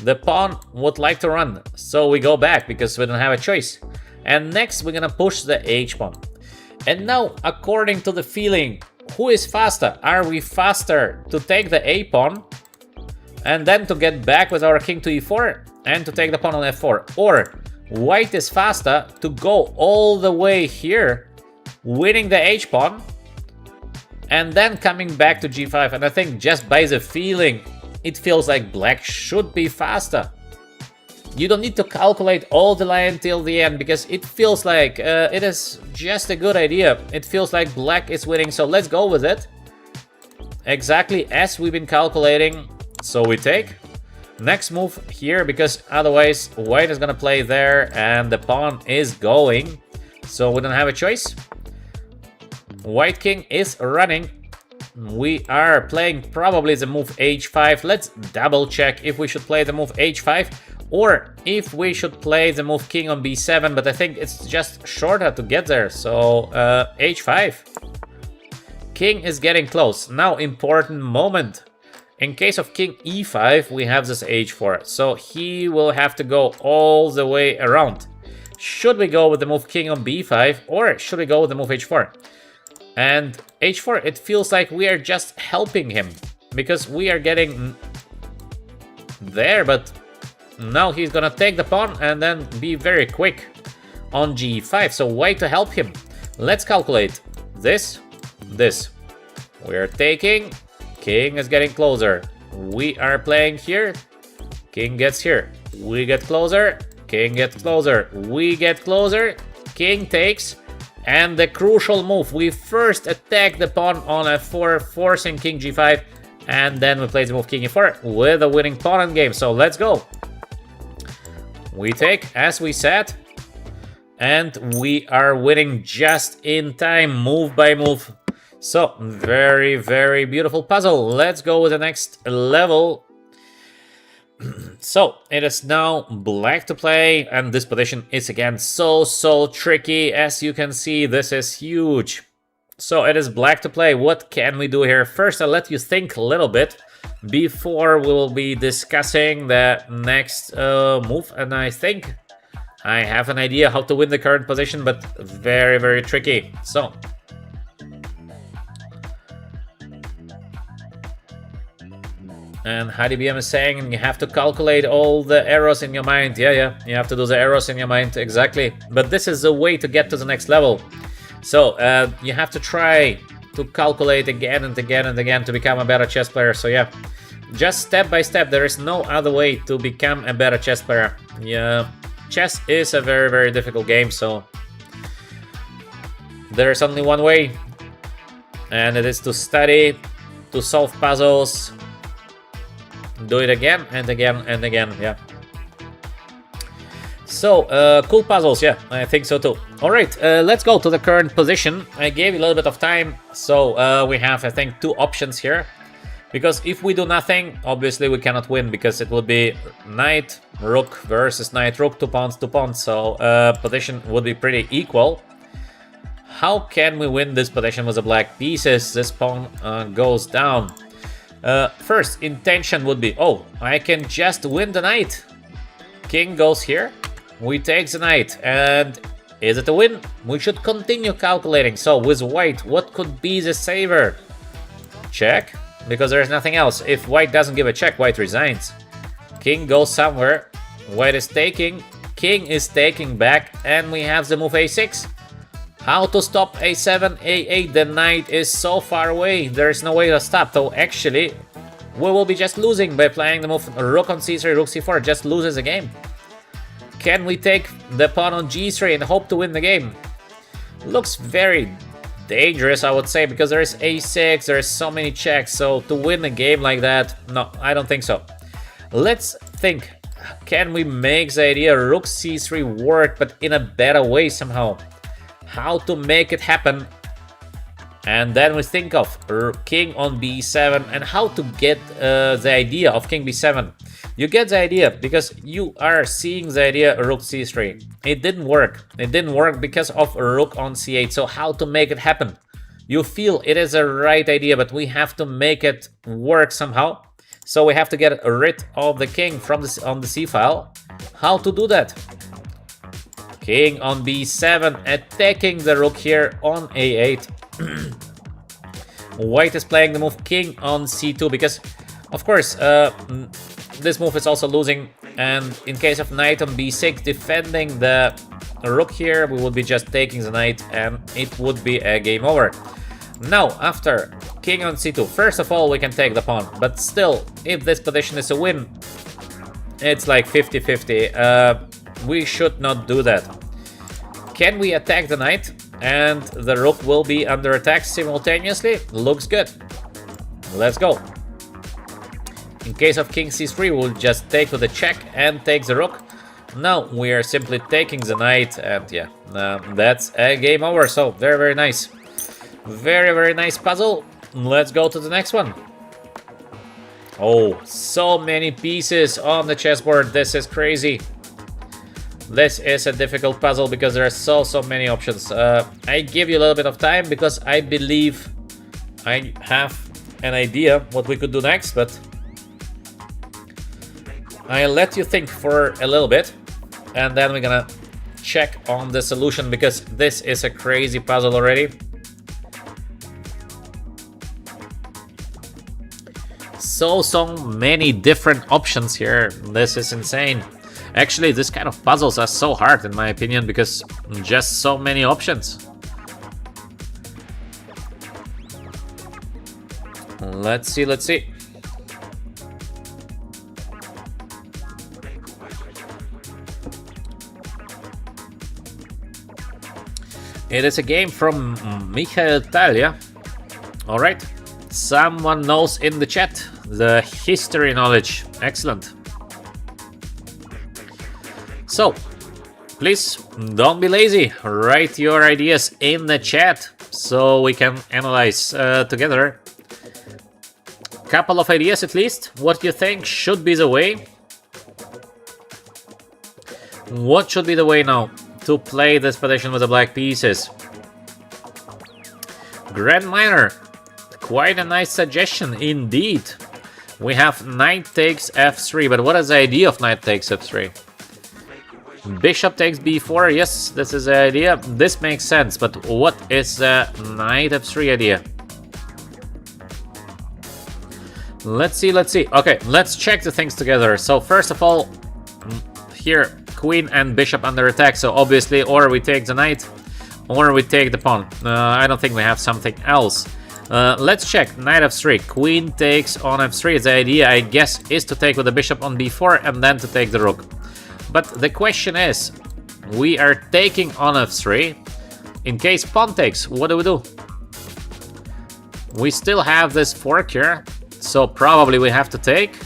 the pawn would like to run, so we go back because we don't have a choice. And next, we're gonna push the h pawn. And now, according to the feeling, who is faster? Are we faster to take the a pawn and then to get back with our king to e4 and to take the pawn on f4? Or white is faster to go all the way here, winning the h pawn, and then coming back to g5. And I think just by the feeling, it feels like black should be faster. You don't need to calculate all the line till the end, because it feels like it is just a good idea. It feels like black is winning, so let's go with it. Exactly as we've been calculating. So we take. Next move here, because otherwise white is gonna play there and the pawn is going. So we don't have a choice. White king is running. We are playing probably the move h5. Let's double check if we should play the move h5 or if we should play the move king on b7, but I think it's just shorter to get there. So h5. King is getting close. Now important moment. In case of king e5, we have this h4. So he will have to go all the way around. Should we go with the move king on b5 or should we go with the move h4? And h4, it feels like we are just helping him because we are getting there, but now he's gonna take the pawn and then be very quick on g5. So white to help him. Let's calculate this. We are taking. King is getting closer. We are playing here. King gets here. We get closer. King gets closer. We get closer. King takes. And the crucial move. We first attack the pawn on f4, forcing king g5. And then we play the move king e4 with a winning pawn in game. So let's go. We take, as we said. And we are winning just in time, move by move. So, very, very beautiful puzzle. Let's go with the next level. So, it is now black to play, and this position is again so tricky. As you can see, this is huge. So, it is black to play. What can we do here? First, I'll let you think a little bit before we will be discussing the next move. And I think I have an idea how to win the current position, but very, very tricky. So, and HDBM is saying you have to calculate all the arrows in your mind. Yeah, you have to do the arrows in your mind, exactly. But this is the way to get to the next level. So you have to try to calculate again and again and again to become a better chess player. So yeah, just step by step. There is no other way to become a better chess player. Yeah, chess is a very, very difficult game. So there is only one way, and it is to study, to solve puzzles. Do it again and again and again, yeah. So, cool puzzles, yeah, I think so too. Alright, let's go to the current position. I gave you a little bit of time, so we have, I think, two options here. Because if we do nothing, obviously we cannot win, because it would be knight, rook versus knight, rook, 2 pawns, 2 pawns. So, position would be pretty equal. How can we win this position with the black pieces? This pawn goes down. First intention would be, oh, I can just win the knight. King goes here, we take the knight, and is it a win? We should continue calculating. So with white, what could be the saver? Check, because there's nothing else. If white doesn't give a check, white resigns. King goes somewhere, white is taking, king is taking back, and we have the move a6. How to stop a7, a8? The knight is so far away. There is no way to stop. So actually, we will be just losing by playing the move rook on c3, rook c4, just loses the game. Can we take the pawn on g3 and hope to win the game? Looks very dangerous, I would say, because there is a6, there is so many checks, so to win a game like that, no, I don't think so. Let's think, can we make the idea rook c3 work, but in a better way somehow? How to make it happen? And then we think of king on b7 and how to get the idea of king b7. You get the idea because you are seeing the idea rook c3. It didn't work. It didn't work because of rook on c8. So how to make it happen? You feel it is a right idea, but we have to make it work somehow. So we have to get rid of the king from on the c file. How to do that? King on b7, attacking the rook here on a8. White is playing the move king on c2 because, of course, this move is also losing, and in case of knight on b6 defending the rook here, we would be just taking the knight and it would be a game over. Now, after king on c2, first of all we can take the pawn, but still, if this position is a win, it's like 50-50. We should not do that. Can we attack the knight and the rook will be under attack simultaneously? Looks good. Let's go. In case of king c3, we'll just take with the check and take the rook. Now we are simply taking the knight, and yeah, that's a game over. So very, very nice. Very, very nice puzzle. Let's go to the next one. Oh, so many pieces on the chessboard. This is crazy. This is a difficult puzzle because there are so many options. I give you a little bit of time because I believe I have an idea what we could do next, but I'll let you think for a little bit and then we're gonna check on the solution because this is a crazy puzzle already. So many different options here. This is insane. Actually, this kind of puzzles are so hard in my opinion because just so many options. Let's see. It is a game from Michael Talia. Alright, someone knows in the chat the history knowledge. Excellent. So, please don't be lazy. Write your ideas in the chat so we can analyze together. Couple of ideas at least. What you think should be the way? What should be the way now to play this position with the black pieces? Grandmaster, quite a nice suggestion indeed. We have knight takes f3, but what is the idea of knight takes f3? Bishop takes b4, yes, this is the idea. This makes sense, but what is the knight f3 idea? Let's see. Okay, let's check the things together. So first of all, here, queen and bishop under attack. So obviously, or we take the knight, or we take the pawn. I don't think we have something else. Let's check. Knight f3. Queen takes on f3. The idea, I guess, is to take with the bishop on b4 and then to take the rook. But the question is, we are taking on f3. In case pawn takes, what do? We still have this fork here, so probably we have to take.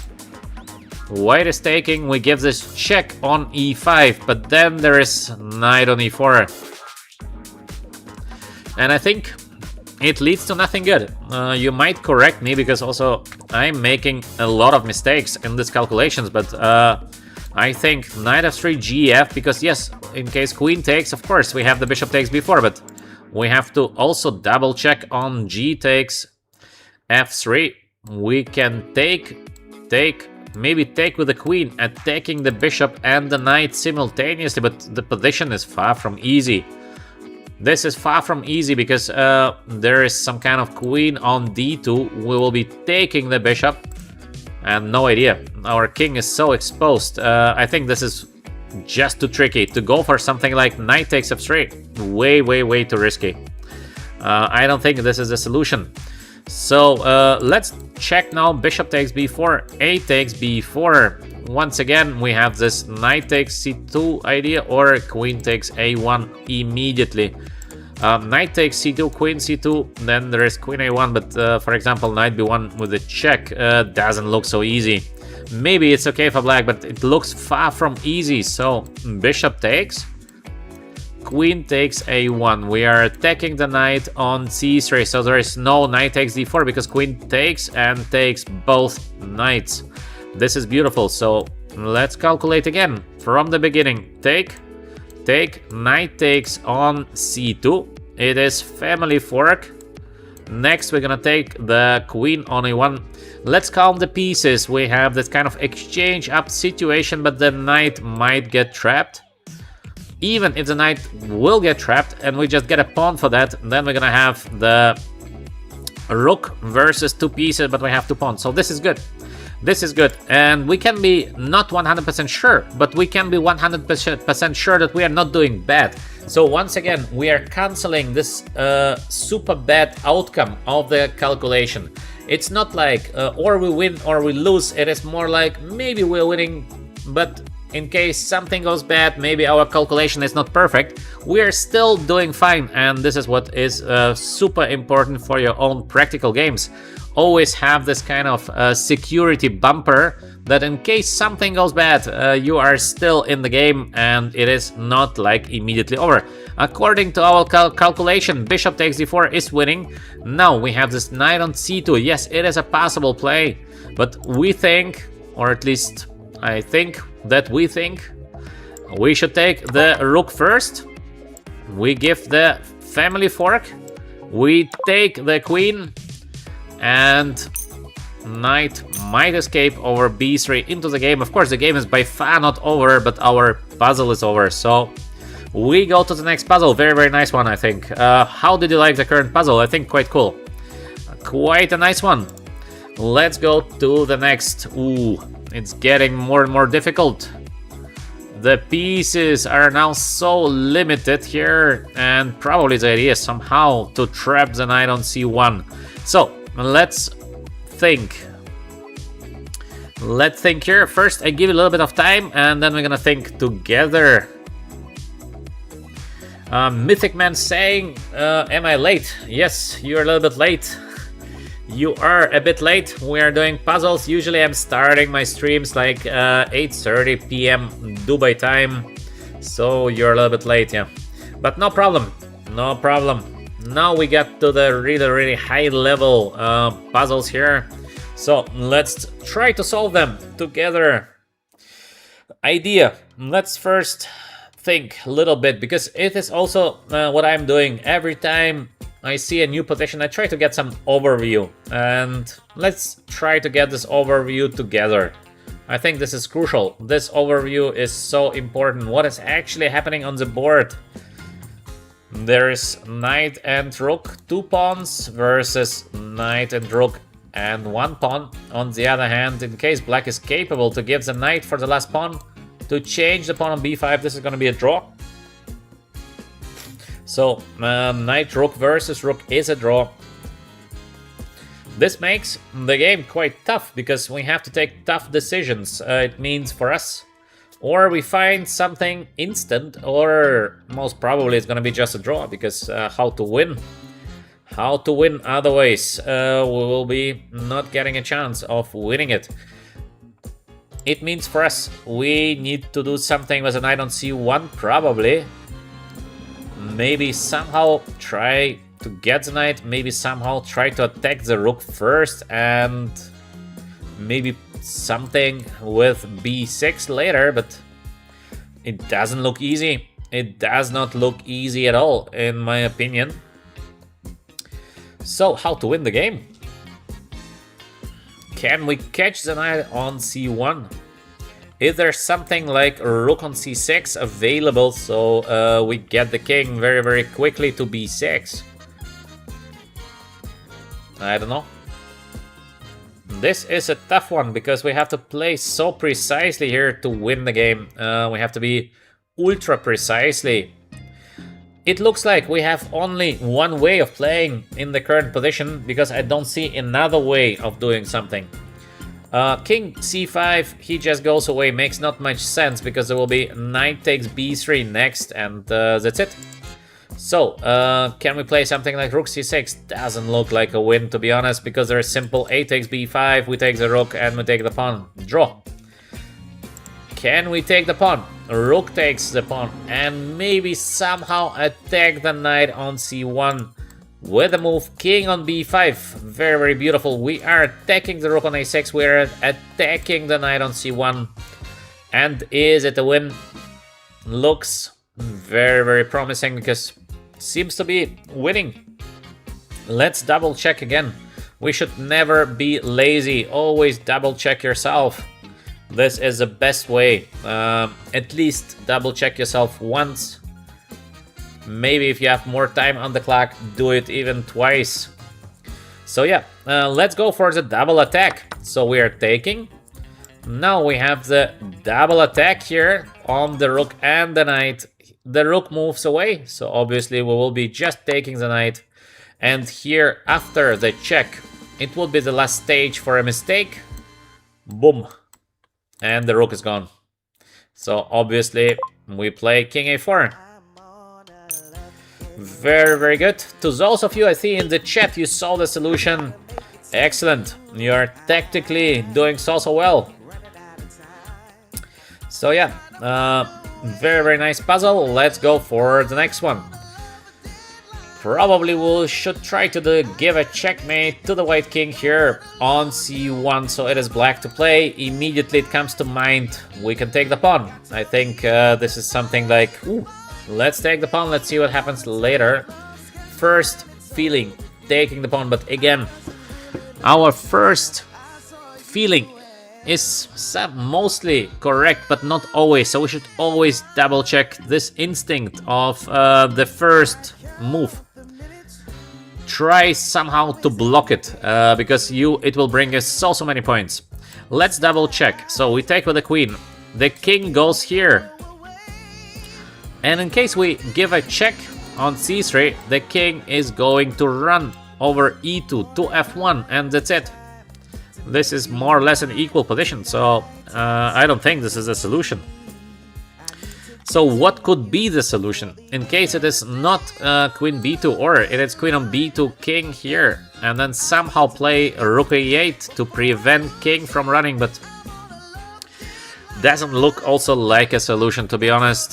White is taking, we give this check on e5, but then there is knight on e4. And I think it leads to nothing good. You might correct me, because also I'm making a lot of mistakes in these calculations, but I think knight f3 gf, because yes, in case queen takes, of course, we have the bishop takes before, but we have to also double check on g takes f3. We can maybe take with the queen, attacking the bishop and the knight simultaneously, but the position is far from easy. This is far from easy because there is some kind of queen on d2. We will be taking the bishop, and no idea. Our king is so exposed. I think this is just too tricky to go for something like knight takes f3. Way too risky. I don't think this is a solution. So let's check now. Bishop takes b4, a takes b4. Once again, we have this knight takes c2 idea, or queen takes a1 immediately. Knight takes c2, queen c2, then there is queen a1, but for example, knight b1 with a check doesn't look so easy. Maybe it's okay for black, but it looks far from easy. So bishop takes, queen takes a1. We are attacking the knight on c3, so there is no knight takes d4 because queen takes and takes both knights. This is beautiful. So let's calculate again from the beginning. Take, knight takes on c2. It is family fork. Next, we're gonna take the queen on a1. Let's count the pieces. We have this kind of exchange up situation, but the knight might get trapped. Even if the knight will get trapped and we just get a pawn for that, then we're gonna have the rook versus two pieces, but we have two pawns. So this is good. This is good, and we can be not 100% sure, but we can be 100% sure that we are not doing bad. So once again, we are canceling this super bad outcome of the calculation. It's not like or we win or we lose. It is more like maybe we're winning, but in case something goes bad, maybe our calculation is not perfect, we are still doing fine. And this is what is super important for your own practical games. Always have this kind of security bumper that in case something goes bad, you are still in the game and it is not like immediately over. According to our calculation, bishop takes d4 is winning. Now we have this knight on c2. Yes, it is a possible play, but we think, or at least I think that we should take the rook first. We give the family fork. We take the queen. And knight might escape over b3 into the game. Of course, the game is by far not over, but our puzzle is over. So we go to the next puzzle. Very, very nice one, I think. How did you like the current puzzle? I think quite cool. Quite a nice one. Let's go to the next. Ooh, it's getting more and more difficult. The pieces are now so limited here, and probably the idea is somehow to trap the knight on c1. So let's think. Let's think here. First, I give you a little bit of time, and then we're gonna think together. Mythic Man saying, am I late? Yes, you're a little bit late. You are a bit late. We are doing puzzles. Usually I'm starting my streams like 8:30 p.m. Dubai time. So you're a little bit late, yeah. But no problem. No problem. Now we get to the really high level puzzles here. So let's try to solve them together. Idea. Let's first think a little bit, because it is also what I'm doing. Every time I see a new position, I try to get some overview. And let's try to get this overview together. I think this is crucial. This overview is so important. What is actually happening on the board? There is knight and rook, 2 pawns, versus knight and rook and 1 pawn. On the other hand, in case black is capable to give the knight for the last pawn, to change the pawn on b5, this is going to be a draw. So, knight rook versus rook is a draw. This makes the game quite tough, because we have to take tough decisions. It means for us, or we find something instant, or most probably it's gonna be just a draw, because how to win otherwise, we will be not getting a chance of winning it. It means for us, we need to do something with a knight on c1, probably. Maybe somehow try to get the knight, maybe somehow try to attack the rook first, and maybe something with b6 later, but it doesn't look easy. It does not look easy at all, in my opinion. So, how to win the game? Can we catch the knight on c1? Is there something like rook on c6 available, so we get the king very quickly to b6? I don't know. This is a tough one, because we have to play so precisely here to win the game. We have to be ultra precisely. it looks like we have only one way of playing in the current position, because I don't see another way of doing something. King c5, he just goes away, makes not much sense, because there will be knight takes b3 next, and that's it. So, can we play something like rook c6? Doesn't look like a win, to be honest, because there is simple a takes b5, we take the rook, and we take the pawn. Draw. Can we take the pawn? Rook takes the pawn, and maybe somehow attack the knight on c1 with the move king on b5. Very, very beautiful. We are attacking the rook on a6, we are attacking the knight on c1. And is it a win? Looks very, very promising, because seems to be winning. Let's double check again. We should never be lazy, always double check yourself. This is the best way. At least double check yourself once. Maybe if you have more time on the clock, do it even twice. So yeah, let's go for the double attack. So we are taking. Now we have the double attack here on the rook and the knight. The rook moves away, so obviously we will be just taking the knight. And here, after the check, it will be the last stage for a mistake. Boom. And the rook is gone. So obviously we play king a4. Very, very good. To those of you I see in the chat, you saw the solution. Excellent. You are tactically doing so well. So yeah, very, very nice puzzle. Let's go for the next one. Probably we should try to give a checkmate to the white king here on c1, so it is black to play. Immediately it comes to mind, we can take the pawn. I think this is something like, ooh, let's take the pawn, let's see what happens later. First feeling, taking the pawn, but again, our first feeling is mostly correct, but not always, so we should always double check this instinct of the first move. Try somehow to block it, because it will bring us so many points. Let's double check. So we take with the queen. The king goes here. And in case we give a check on c3, the king is going to run over e2 to f1, and that's it. This is more or less an equal position, so I don't think this is a solution. So what could be the solution? In case it is not queen b2, or it is queen on b2, king here, and then somehow play rook e8 to prevent king from running, but doesn't look also like a solution, to be honest,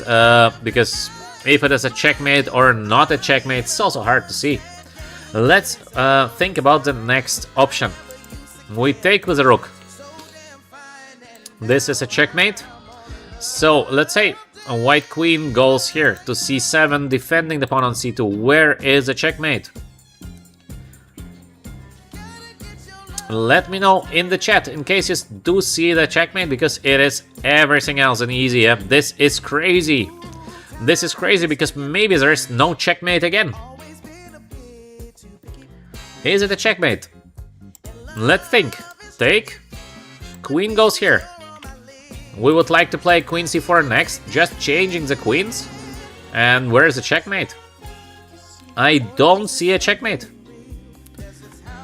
because if it is a checkmate or not a checkmate, it's also hard to see. Let's think about the next option. We take with the rook. This is a checkmate. So let's say a white queen goes here to c7, defending the pawn on c2. Where is the checkmate? Let me know in the chat in case you do see the checkmate, because it is everything else and easy. Yeah? This is crazy. This is crazy because maybe there is no checkmate again. Is it a checkmate? Let's think. Take. Queen goes here. We would like to play queen c4 next, just changing the queens. And where is the checkmate? I don't see a checkmate.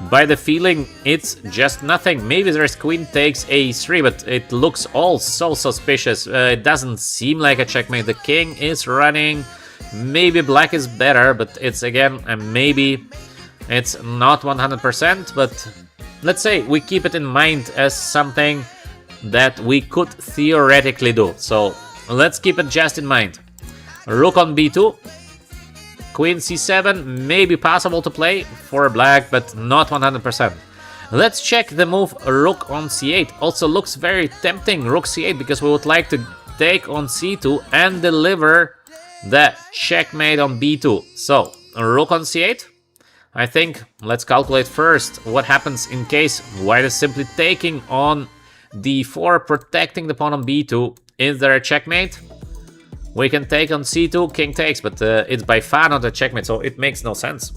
By the feeling, it's just nothing. Maybe there's queen takes a3, but it looks all so suspicious. It doesn't seem like a checkmate. The king is running. Maybe black is better, but it's again a maybe. It's not 100%, but let's say we keep it in mind as something that we could theoretically do. So let's keep it just in mind. Rook on b2. Queen c7 may be possible to play for black, but not 100%. Let's check the move rook on c8. Also looks very tempting, rook c8, because we would like to take on c2 and deliver the checkmate on b2. So rook on c8. I think let's calculate first what happens in case white is simply taking on d4, protecting the pawn on b2. Is there a checkmate? We can take on c2, king takes, but it's by far not a checkmate, so it makes no sense.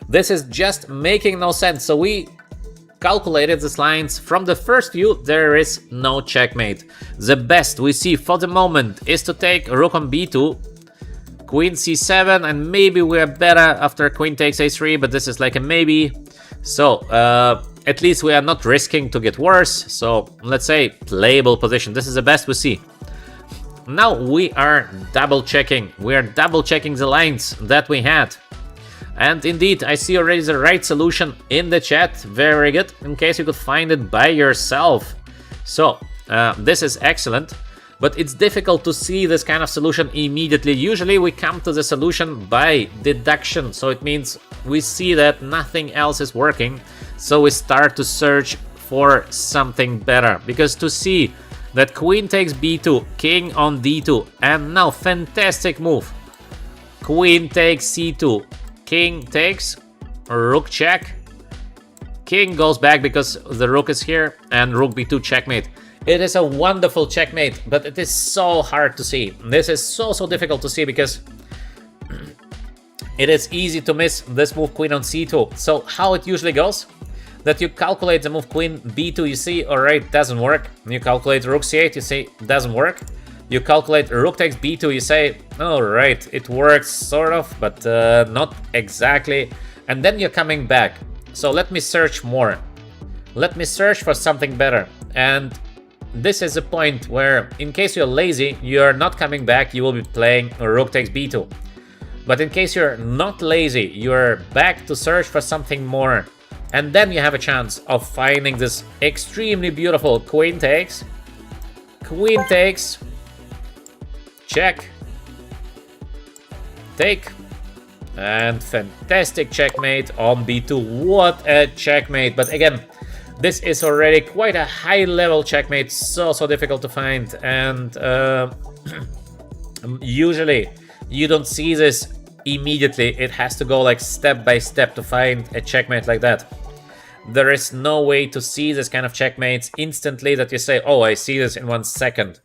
This is just making no sense. So we calculated these lines. From the first view, there is no checkmate. The best we see for the moment is to take rook on b2, Queen c7, and maybe we're better after queen takes a3, but this is like a maybe. So at least we are not risking to get worse. So let's say playable position. This is the best we see. Now we are double checking. We are double checking the lines that we had. And indeed, I see already the right solution in the chat. Very good, in case you could find it by yourself. So this is excellent. But it's difficult to see this kind of solution immediately. Usually we come to the solution by deduction. So it means we see that nothing else is working. So we start to search for something better. Because to see that queen takes b2, king on d2, and now fantastic move. Queen takes c2, king takes, rook check. King goes back because the rook is here, and rook b2 checkmate. It is a wonderful checkmate, but it is so hard to see. This is so difficult to see because it is easy to miss this move queen on c2. So how it usually goes? That you calculate the move queen b2, you see, alright, doesn't work. You calculate rook c8, you say, doesn't work. You calculate rook takes b2, you say, alright, it works sort of, but not exactly. And then you're coming back. So let me search more. Let me search for something better. And this is a point where, in case you're lazy, you're not coming back, you will be playing rook takes b2. But in case you're not lazy, you're back to search for something more. And then you have a chance of finding this extremely beautiful queen takes, check, take, and fantastic checkmate on b2. What a checkmate! But again, this is already quite a high level checkmate, so difficult to find, and usually you don't see this immediately. It has to go like step by step to find a checkmate like that. There is no way to see this kind of checkmates instantly that you say, oh, I see this in 1 second.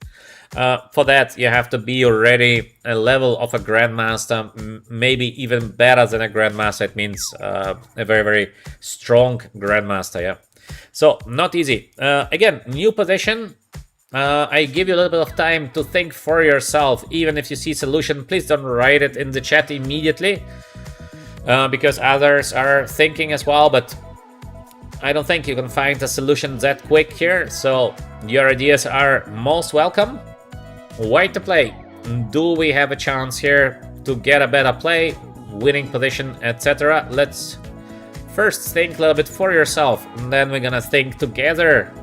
For that, you have to be already a level of a Grandmaster, maybe even better than a Grandmaster. It means a very strong Grandmaster, yeah. So, not easy. Again, new position. I give you a little bit of time to think for yourself. Even if you see solution, please don't write it in the chat immediately. Because others are thinking as well, but I don't think you can find a solution that quick here. So, your ideas are most welcome. White to play. Do we have a chance here to get a better play, winning position, etc.? Let's first think a little bit for yourself, and then we're gonna think together.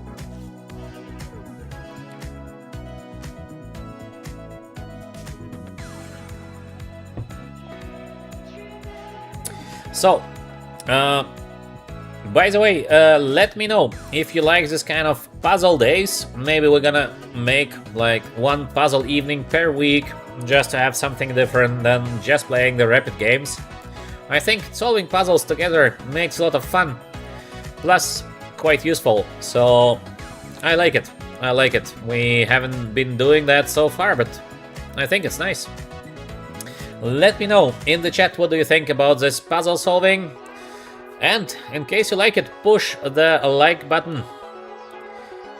So, by the way, let me know if you like this kind of puzzle days. Maybe we're gonna make like one puzzle evening per week, just to have something different than just playing the rapid games. I think solving puzzles together makes a lot of fun, plus quite useful, so I like it. I like it. We haven't been doing that so far, but I think it's nice. Let me know in the chat what do you think about this puzzle solving, and in case you like it, push the like button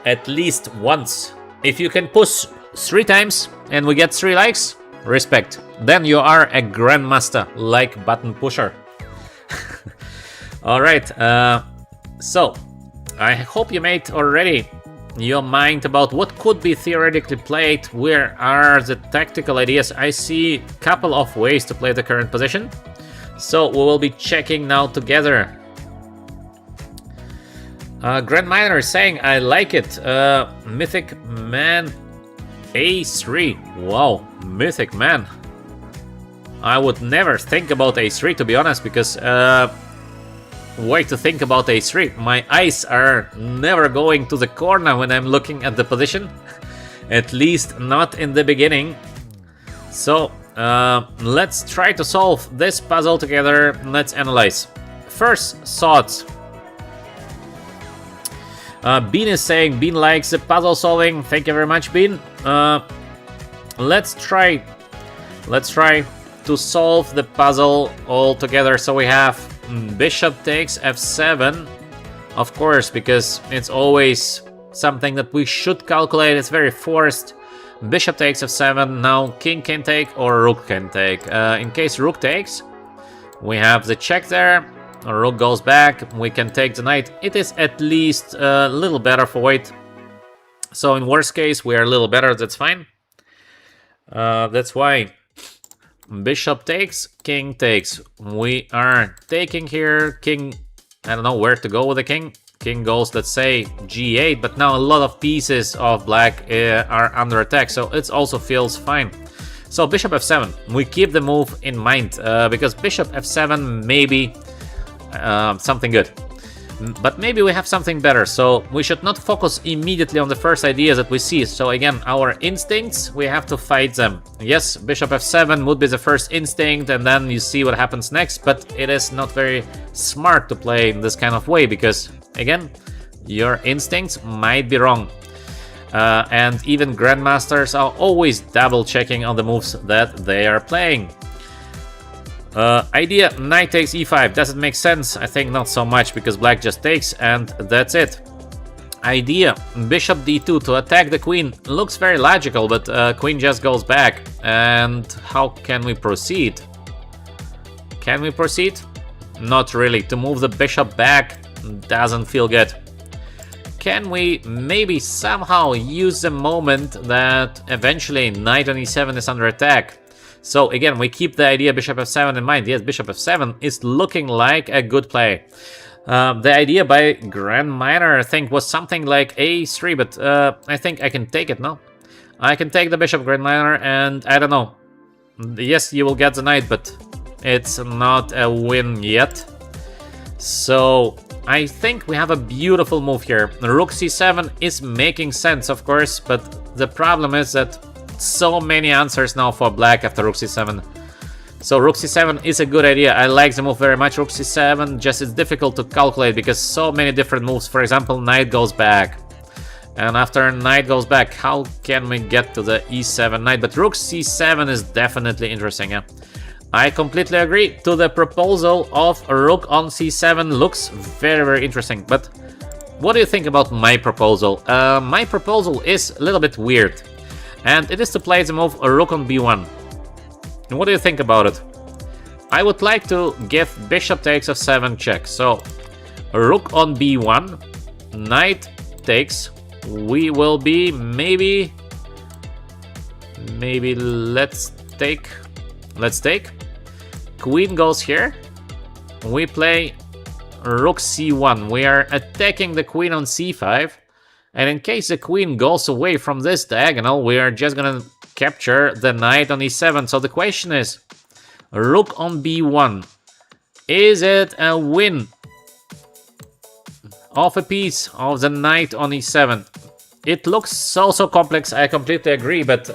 at least once. If you can push 3 times and we get 3 likes, respect. Then you are a Grandmaster like button pusher. Alright, so I hope you made already your mind about what could be theoretically played. Where are the tactical ideas? I see a couple of ways to play the current position. So we will be checking now together. Grandmaster is saying, I like it. Mythic Man A3. Wow, Mythic Man. I would never think about A3, to be honest, because why to think about A3? My eyes are never going to the corner when I'm looking at the position. At least not in the beginning. So let's try to solve this puzzle together. Let's analyze. First thoughts. Bean is saying Bean likes the puzzle solving. Thank you very much, Bean. Let's try to solve the puzzle all together. So we have bishop takes f7, of course, because it's always something that we should calculate. It's very forced. Bishop takes f7. Now king can take or rook can take. In case rook takes, we have the check there. Rook goes back. We can take the knight. It is at least a little better for white. So in worst case, we are a little better. That's fine. That's why bishop takes, king takes. We are taking here. King, I don't know where to go with the king. King goes, let's say, g8, but now a lot of pieces of black are under attack, so it also feels fine. So bishop f7, we keep the move in mind, because bishop f7 may be something good. But maybe we have something better, so we should not focus immediately on the first ideas that we see. So again, our instincts, we have to fight them. Yes, bishop f7 would be the first instinct, and then you see what happens next, but it is not very smart to play in this kind of way, because again, your instincts might be wrong. And even grandmasters are always double checking on the moves that they are playing. Idea, knight takes e5. Does it make sense? I think not so much, because black just takes and that's it. Idea, bishop d2 to attack the queen. Looks very logical, but queen just goes back. And how can we proceed? Can we proceed? Not really. To move the bishop back doesn't feel good. Can we maybe somehow use the moment that eventually knight on e7 is under attack? So again, we keep the idea bishop f7 in mind. Yes, bishop f7 is looking like a good play. The idea by Grandmaster, I think, was something like a3, but I think I can take it, no? I can take the bishop, Grandmaster, and I don't know. Yes, you will get the knight, but it's not a win yet. So I think we have a beautiful move here. Rook c7 is making sense, of course, but the problem is that so many answers now for black after rook c7. So rook c7 is a good idea. I like the move very much. Rook c7, just it's difficult to calculate because so many different moves. For example, knight goes back. And after knight goes back, how can we get to the e7 knight? But rook c7 is definitely interesting, yeah. I completely agree to the proposal of rook on c7. Looks very, very interesting. But what do you think about my proposal? My proposal is a little bit weird. And it is to play the move rook on b1. What do you think about it? I would like to give bishop takes f7 check. So rook on b1, knight takes. We will be maybe let's take. Queen goes here. We play rook c1. We are attacking the queen on c5. And in case the queen goes away from this diagonal, we are just gonna capture the knight on e7. So the question is, rook on b1. Is it a win of a piece of the knight on e7? It looks so complex, I completely agree, but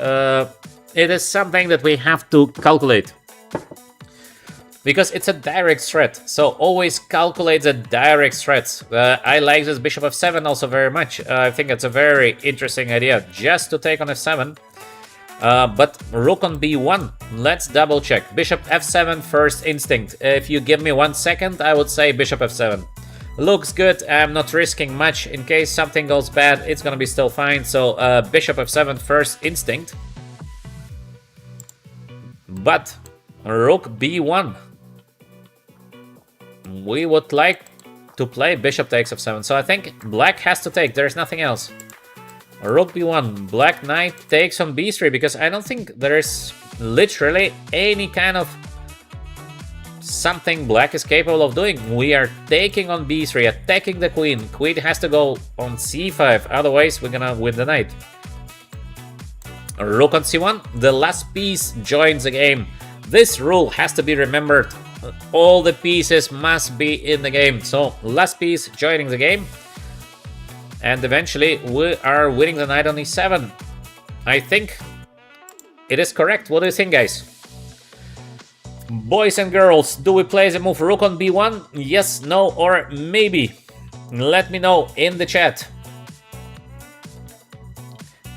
it is something that we have to calculate. Because it's a direct threat, so always calculate the direct threats. I like this bishop f7 also very much. I think it's a very interesting idea just to take on f7. But rook on b1, let's double check. Bishop f7 first instinct. If you give me 1 second, I would say bishop f7. Looks good, I'm not risking much. In case something goes bad, it's gonna be still fine. So bishop f7 first instinct. But rook b1. We would like to play bishop takes f7. So I think black has to take, there's nothing else. Rook b1, black knight takes on b3, because I don't think there's literally any kind of something black is capable of doing. We are taking on b3, attacking the queen. Queen has to go on c5, otherwise we're gonna win the knight. Rook on c1, the last piece joins the game. This rule has to be remembered. All the pieces must be in the game. So last piece joining the game. And eventually we are winning the knight on e7. I think it is correct. What do you think, guys? Boys and girls, do we play the move rook on b1? Yes, no, or maybe? Let me know in the chat.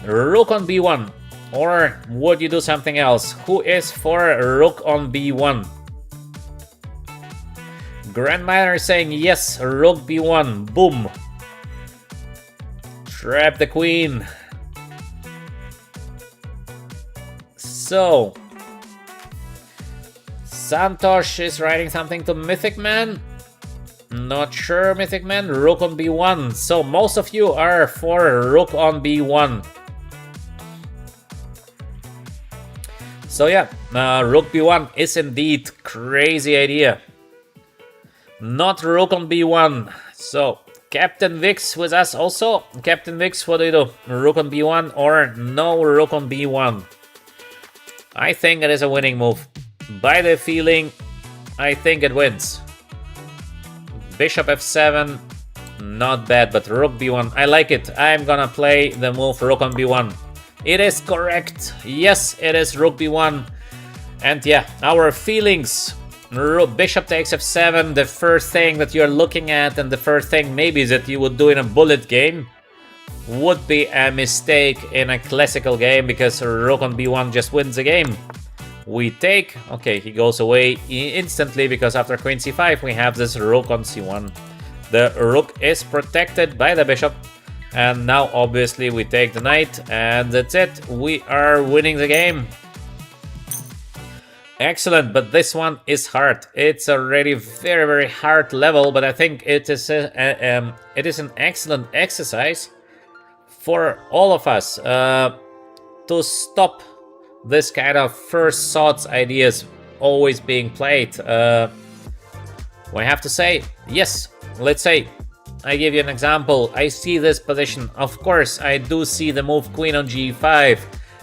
Rook on b1. Or would you do something else? Who is for rook on b1? Grandmaster saying yes, rook b1, boom. Trap the queen. So, Santosh is writing something to Mythic Man. Not sure, Mythic Man. Rook on b1. So most of you are for rook on b1. So yeah, rook b1 is indeed crazy idea. Not rook on b1. So Captain Vix with us also. Captain Vix, what do you do? Rook on b1 or no rook on b1? I think it is a winning move. By the feeling, I think it wins. Bishop f7, not bad, but rook b1, I like it. I'm gonna play the move rook on b1. It is correct. Yes, it is rook b1. And yeah, our feelings. Bishop takes f7, the first thing that you're looking at, and the first thing maybe that you would do in a bullet game would be a mistake in a classical game, because rook on b1 just wins the game. We take, okay, he goes away instantly because after queen c5 we have this rook on c1. The rook is protected by the bishop, and now obviously we take the knight, and that's it. We are winning the game. Excellent, but this one is hard. It's already very, very hard level, but I think it is an excellent exercise for all of us to stop this kind of first thoughts ideas always being played. We have to say, yes, let's say, I give you an example. I see this position. Of course, I do see the move queen on g5.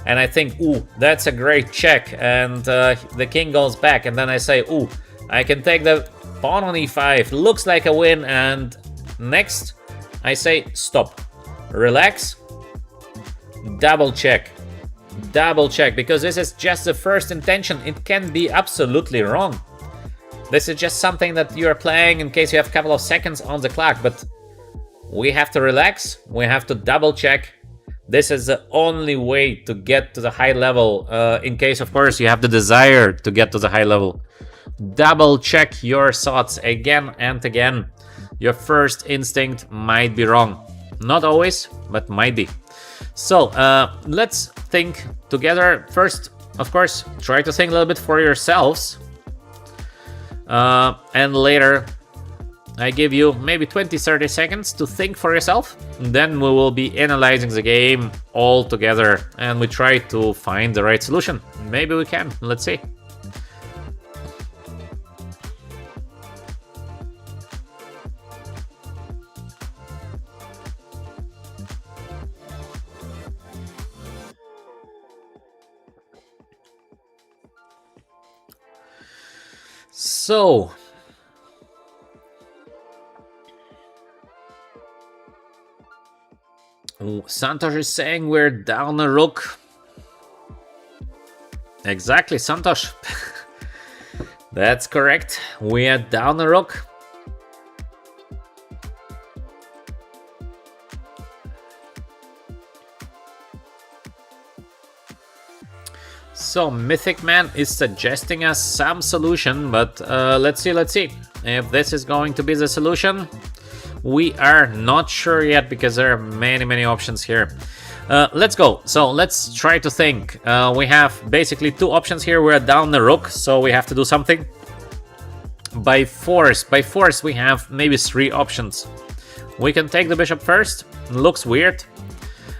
And I think, ooh, that's a great check. And the king goes back. And then I say, ooh, I can take the pawn on e5. Looks like a win. And next, I say, stop. Relax. Double check. Double check. Because this is just the first intention. It can be absolutely wrong. This is just something that you are playing in case you have a couple of seconds on the clock. But we have to relax. We have to double check. This is the only way to get to the high level, in case, of course, you have the desire to get to the high level. Double check your thoughts again and again. Your first instinct might be wrong. Not always, but might be. So, let's think together. First, of course, try to think a little bit for yourselves. And later, I give you maybe 20-30 seconds to think for yourself. Then we will be analyzing the game all together and we try to find the right solution. Maybe we can. Let's see. So, Santosh is saying we're down a rook. Exactly, Santosh. That's correct. We are down a rook. So Mythic Man is suggesting us some solution, but let's see if this is going to be the solution. We are not sure yet because there are many options here. Let's go. So let's try to think. We have basically two options here. We're down the rook, so we have to do something. By force we have maybe three options. We can take the bishop first. Looks weird.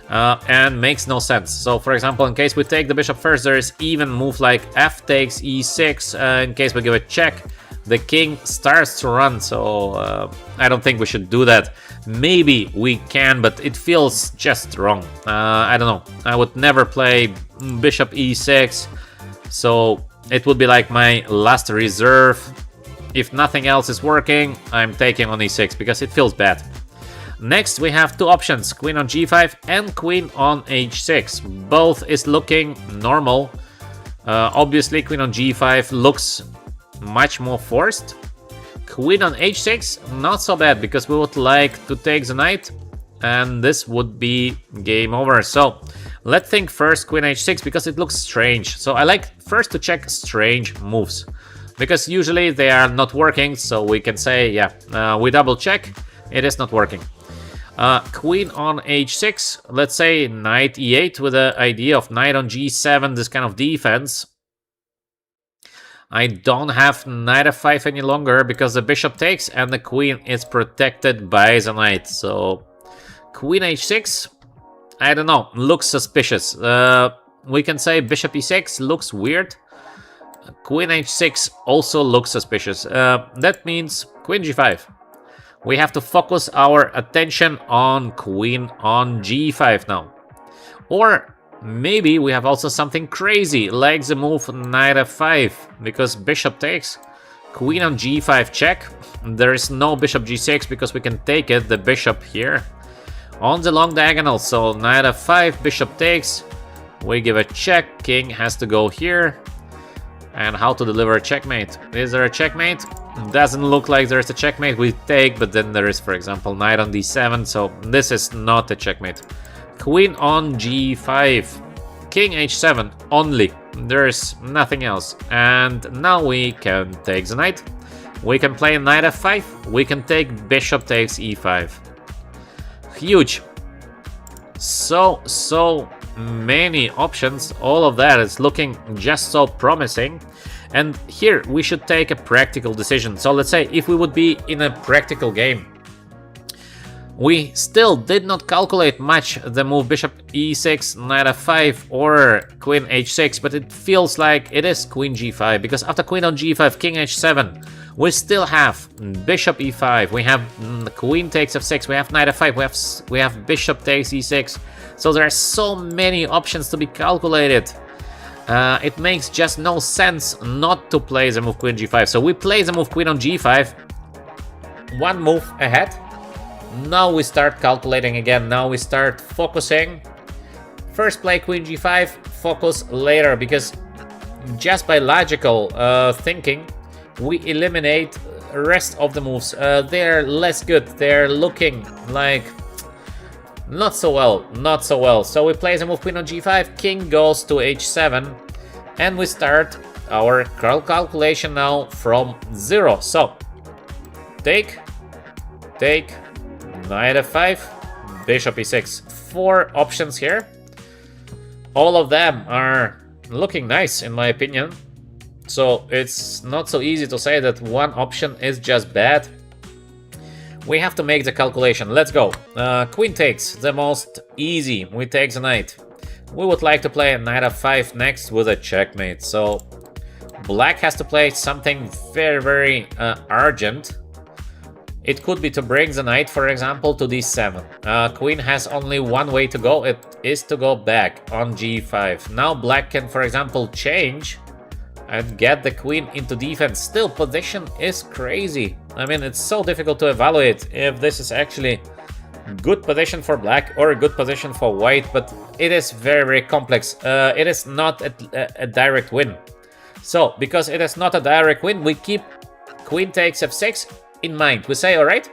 And makes no sense. So for example, in case we take the bishop first, there is even move like f takes e6. In case we give a check, the king starts to run. So I don't think we should do that. Maybe we can, but it feels just wrong. I don't know. I would never play bishop e6. So it would be like my last reserve. If nothing else is working, I'm taking on e6 because it feels bad. Next, we have two options, queen on g5 and queen on h6. Both is looking normal. Obviously, queen on g5 looks much more forced. Queen on h6, not so bad, because we would like to take the knight, and this would be game over. So, let's think first queen h6, because it looks strange. So, I like first to check strange moves, because usually they are not working, so we can say, yeah, we double check, it is not working. Queen on h6. Let's say knight e8 with the idea of knight on g7, this kind of defense. I don't have knight f5 any longer because the bishop takes and the queen is protected by the knight. So queen h6, I don't know, looks suspicious. We can say bishop e6 looks weird. Queen h6 also looks suspicious. That means queen g5. We have to focus our attention on queen on g5 now. Or maybe we have also something crazy, like the move knight f5, because bishop takes, queen on g5 check. There is no bishop g6 because we can take it, the bishop here, on the long diagonal. So knight f5, bishop takes, we give a check, king has to go here. And how to deliver a checkmate? Is there a checkmate? Doesn't look like there's a checkmate. We take, but then there is, for example, knight on d7, so this is not a checkmate. Queen on g5, king h7 only, there's nothing else. And now we can take the knight, we can play knight f5, we can take bishop takes e5. Huge. So many options, all of that is looking just so promising. And here we should take a practical decision. So let's say if we would be in a practical game, we still did not calculate much the move bishop e6, knight f5 or queen h6, but it feels like it is queen g5, because after queen on g5, king h7, we still have bishop e5, we have queen takes f6, we have knight f5, we have bishop takes e6. So there are so many options to be calculated. It makes just no sense not to play the move queen g5. So we play the move queen on g5, one move ahead. Now we start calculating again, now we start focusing. First play queen g5, focus later, because just by logical thinking, we eliminate the rest of the moves. They're less good, they're looking like not so well. So we play the move queen on g5, king goes to h7, and we start our calculation now from 0. So take, knight f5, bishop e6. 4 options here. All of them are looking nice in my opinion. So it's not so easy to say that one option is just bad. We have to make the calculation. Let's go. Queen takes, the most easy. We take the knight. We would like to play knight f5 next with a checkmate. So black has to play something very urgent. It could be to bring the knight, for example, to d7. Queen has only one way to go. It is to go back on g5. Now black can, for example, change and get the queen into defense. Still, position is crazy. I mean, it's so difficult to evaluate if this is actually good position for black or a good position for white, but it is very complex. It is not a direct win. So, because it is not a direct win, we keep queen takes f6 in mind. We say, all right,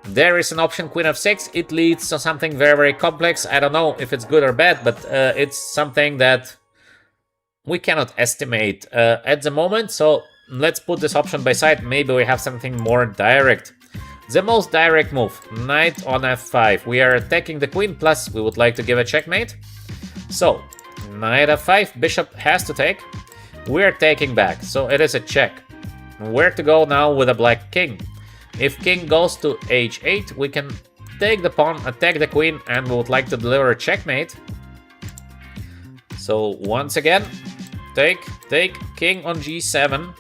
there is an option queen f6. It leads to something very complex. I don't know if it's good or bad, but it's something that we cannot estimate at the moment, so let's put this option by side. Maybe we have something more direct. The most direct move, knight on f5. We are attacking the queen, plus we would like to give a checkmate. So, knight f5, bishop has to take. We're taking back, so it is a check. Where to go now with a black king? If king goes to h8, we can take the pawn, attack the queen, and we would like to deliver a checkmate. So once again, take, king on g7.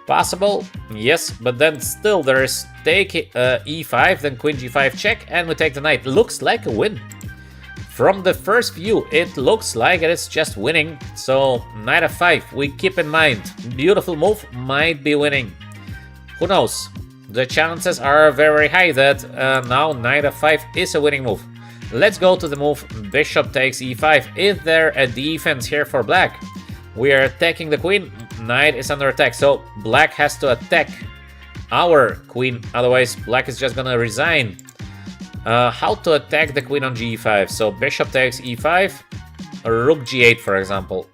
Possible, yes, but then still there is take e5, then queen g5 check, and we take the knight. Looks like a win. From the first view, it looks like it is just winning. So knight f5, we keep in mind, beautiful move, might be winning. Who knows? The chances are very high that now knight f5 is a winning move. Let's go to the move bishop takes e5. Is there a defense here for black? We are attacking the queen, knight is under attack, so black has to attack our queen, otherwise black is just gonna resign. How to attack the queen on g5? So bishop takes e5, rook g8 for example.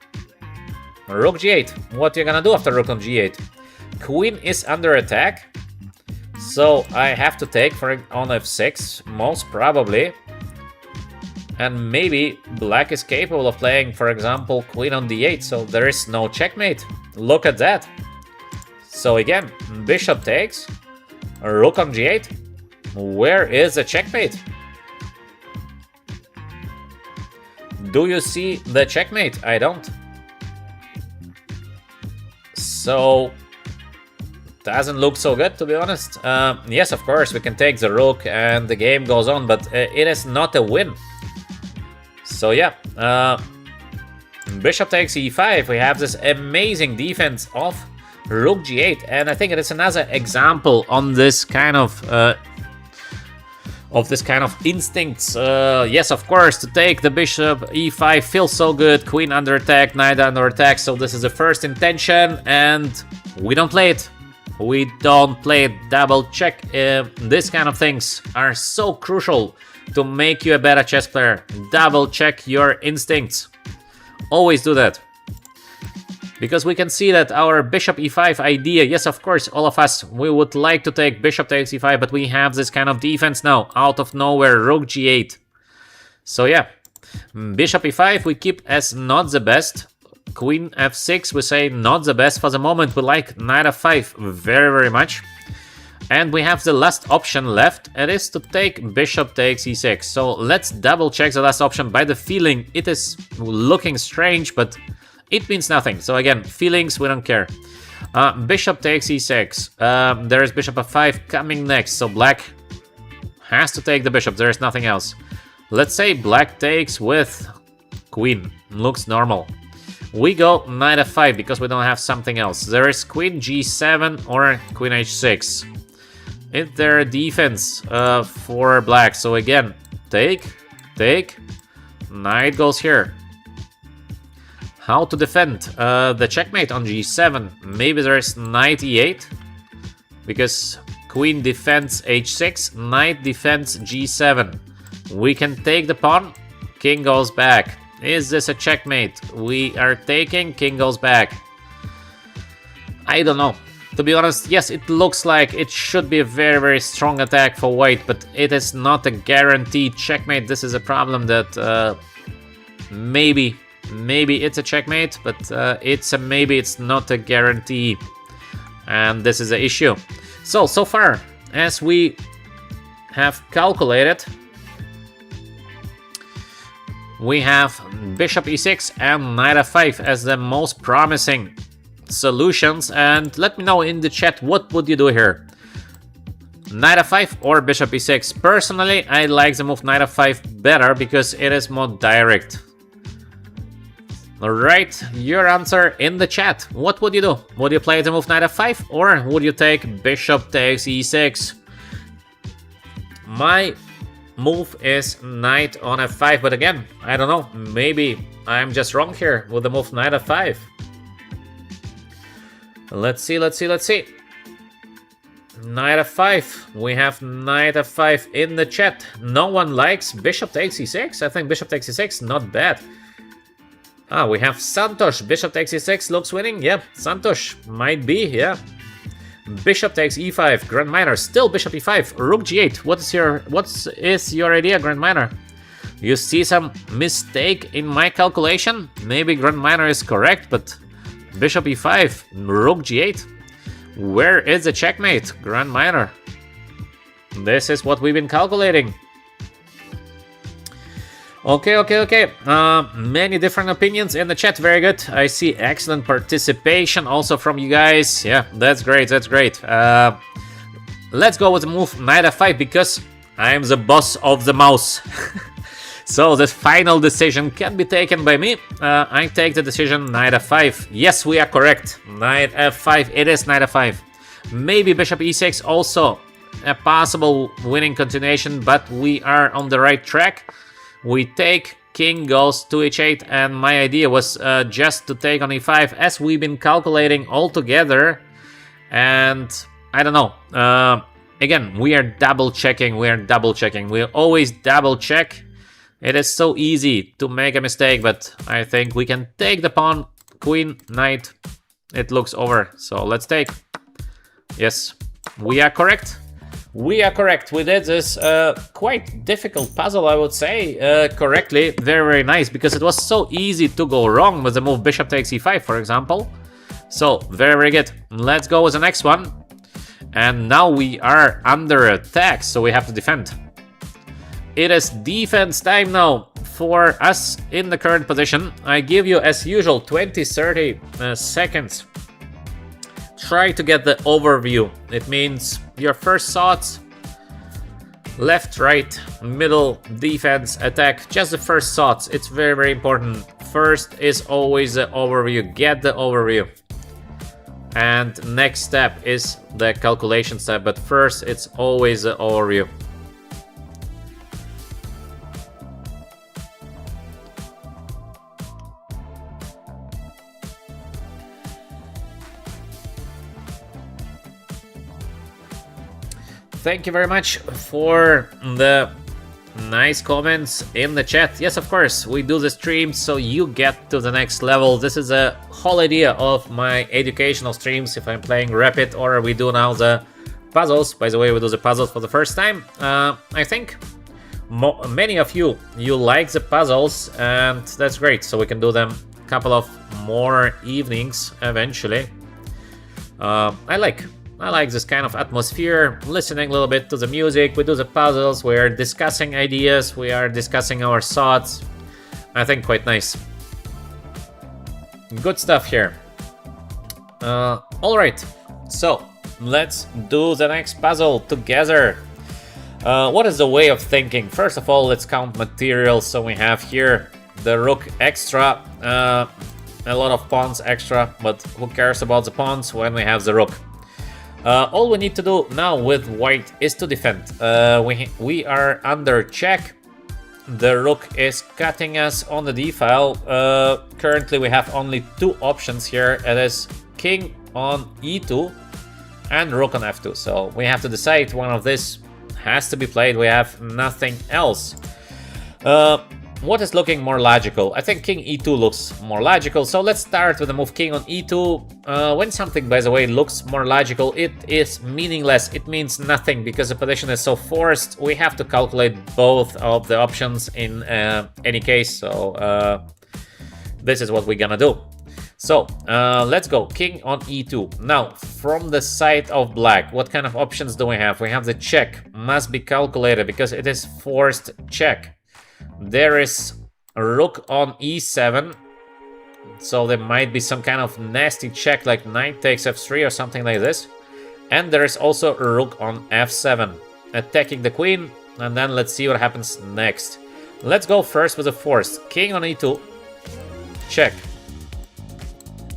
Rook g8, what you're gonna do after rook on g8? Queen is under attack, So I have to take on f6, most probably. And maybe black is capable of playing, for example, queen on d8, so there is no checkmate. Look at that. So again, bishop takes, rook on g8. Where is the checkmate? Do you see the checkmate? I don't. So, doesn't look so good, to be honest. Yes, of course, we can take the rook and the game goes on, but it is not a win. So yeah, bishop takes e5. We have this amazing defense of rook g8, and I think it is another example on this kind of instincts. Yes, of course, to take the bishop e5 feels so good. Queen under attack, knight under attack. So this is the first intention, and we don't play it. We don't play it. Double check. These kind of things are so crucial to make you a better chess player. Double check your instincts. Always do that. Because we can see that our bishop e5 idea, yes, of course, all of us, we would like to take bishop takes e5, but we have this kind of defense now, out of nowhere, rook g8. So yeah, bishop e5 we keep as not the best. Queen f6 we say not the best for the moment. We like knight f5 very, very much. And we have the last option left, it is to take bishop takes e6. So let's double check the last option. By the feeling, it is looking strange, but it means nothing. So again, feelings, we don't care. Bishop takes e6. There is bishop f5 coming next, so black has to take the bishop. There is nothing else. Let's say black takes with queen. Looks normal. We go knight f5 because we don't have something else. There is queen g7 or queen h6. Is there a defense for black? So again, take, knight goes here. How to defend the checkmate on g7? Maybe there is knight e8, because queen defends h6, knight defends g7. We can take the pawn, king goes back. Is this a checkmate? We are taking, king goes back. I don't know. To be honest, yes, it looks like it should be a very, very strong attack for white, but it is not a guaranteed checkmate. This is a problem that maybe it's a checkmate, but it's a maybe, it's not a guarantee. And this is the issue. So far, as we have calculated, we have bishop e6 and knight f5 as the most promising solutions. And let me know in the chat, what would you do here? Knight f5 or bishop e6? Personally, I like the move knight f5 better because it is more direct. Alright, your answer in the chat. What would you do? Would you play the move knight f5 or would you take bishop takes e6? My move is knight on f5, but again, I don't know. Maybe I'm just wrong here with the move knight f5. Let's see. Knight f5. We have knight f5 in the chat. No one likes bishop takes e6. I think bishop takes e6, not bad. Ah, we have Santosh. Bishop takes e6 looks winning. Yeah, Santosh might be. Yeah. Bishop takes e5. Grand Minor still bishop e5. Rook g8. What is your idea, Grand Minor? You see some mistake in my calculation? Maybe Grand Minor is correct, but bishop e5, rook g8. Where is the checkmate, Grand Minor? This is what we've been calculating. Okay. Many different opinions in the chat. Very good. I see excellent participation also from you guys. Yeah, that's great. Let's go with the move knight f5 because I am the boss of the mouse. So the final decision can be taken by me. I take the decision knight f5. Yes, we are correct. Knight f5. It is knight f5. Maybe bishop e6 also a possible winning continuation, but we are on the right track. We take, king goes to h8, and my idea was just to take on e5 as we've been calculating all together. And I don't know. Again, we are double checking. We always double check. It is so easy to make a mistake, but I think we can take the pawn, queen, knight. It looks over, so let's take. Yes, we are correct. We are correct. We did this quite difficult puzzle, I would say, correctly. Very, very nice, because it was so easy to go wrong with the move bishop takes e5, for example. So, very, very good. Let's go with the next one. And now we are under attack, so we have to defend. It is defense time now for us in the current position. I give you, as usual, 20-30 seconds. Try to get the overview. It means your first thoughts, left, right, middle, defense, attack, just the first thoughts. It's very, very important. First is always the overview. Get the overview. And next step is the calculation step, but first it's always the overview. Thank you very much for the nice comments in the chat. Yes, of course, we do the streams so you get to the next level. This is a whole idea of my educational streams if I'm playing Rapid, or we do now the puzzles. By the way, we do the puzzles for the first time. I think many of you like the puzzles, and that's great. So we can do them a couple of more evenings eventually. I like this kind of atmosphere, listening a little bit to the music. We do the puzzles, we're discussing ideas, we are discussing our thoughts. I think quite nice. Good stuff here. Alright, so let's do the next puzzle together. What is the way of thinking? First of all, let's count materials. So we have here the rook extra, a lot of pawns extra, but who cares about the pawns when we have the rook? All we need to do now with white is to defend. We are under check. The rook is cutting us on the d file. Currently we have only two options here. It is king on e2 and rook on f2. So we have to decide, one of this has to be played. We have nothing else. What is looking more logical? I think king e2 looks more logical. So let's start with the move king on e2. When something, by the way, looks more logical, it is meaningless. It means nothing because the position is so forced. We have to calculate both of the options in any case. So this is what we're gonna do. So let's go. King on e2. Now, from the side of black, what kind of options do we have? We have the check. Must be calculated because it is forced check. There is a rook on e7, so there might be some kind of nasty check like knight takes f3 or something like this. And there is also a rook on f7, attacking the queen, and then let's see what happens next. Let's go first with the forced. King on e2, check.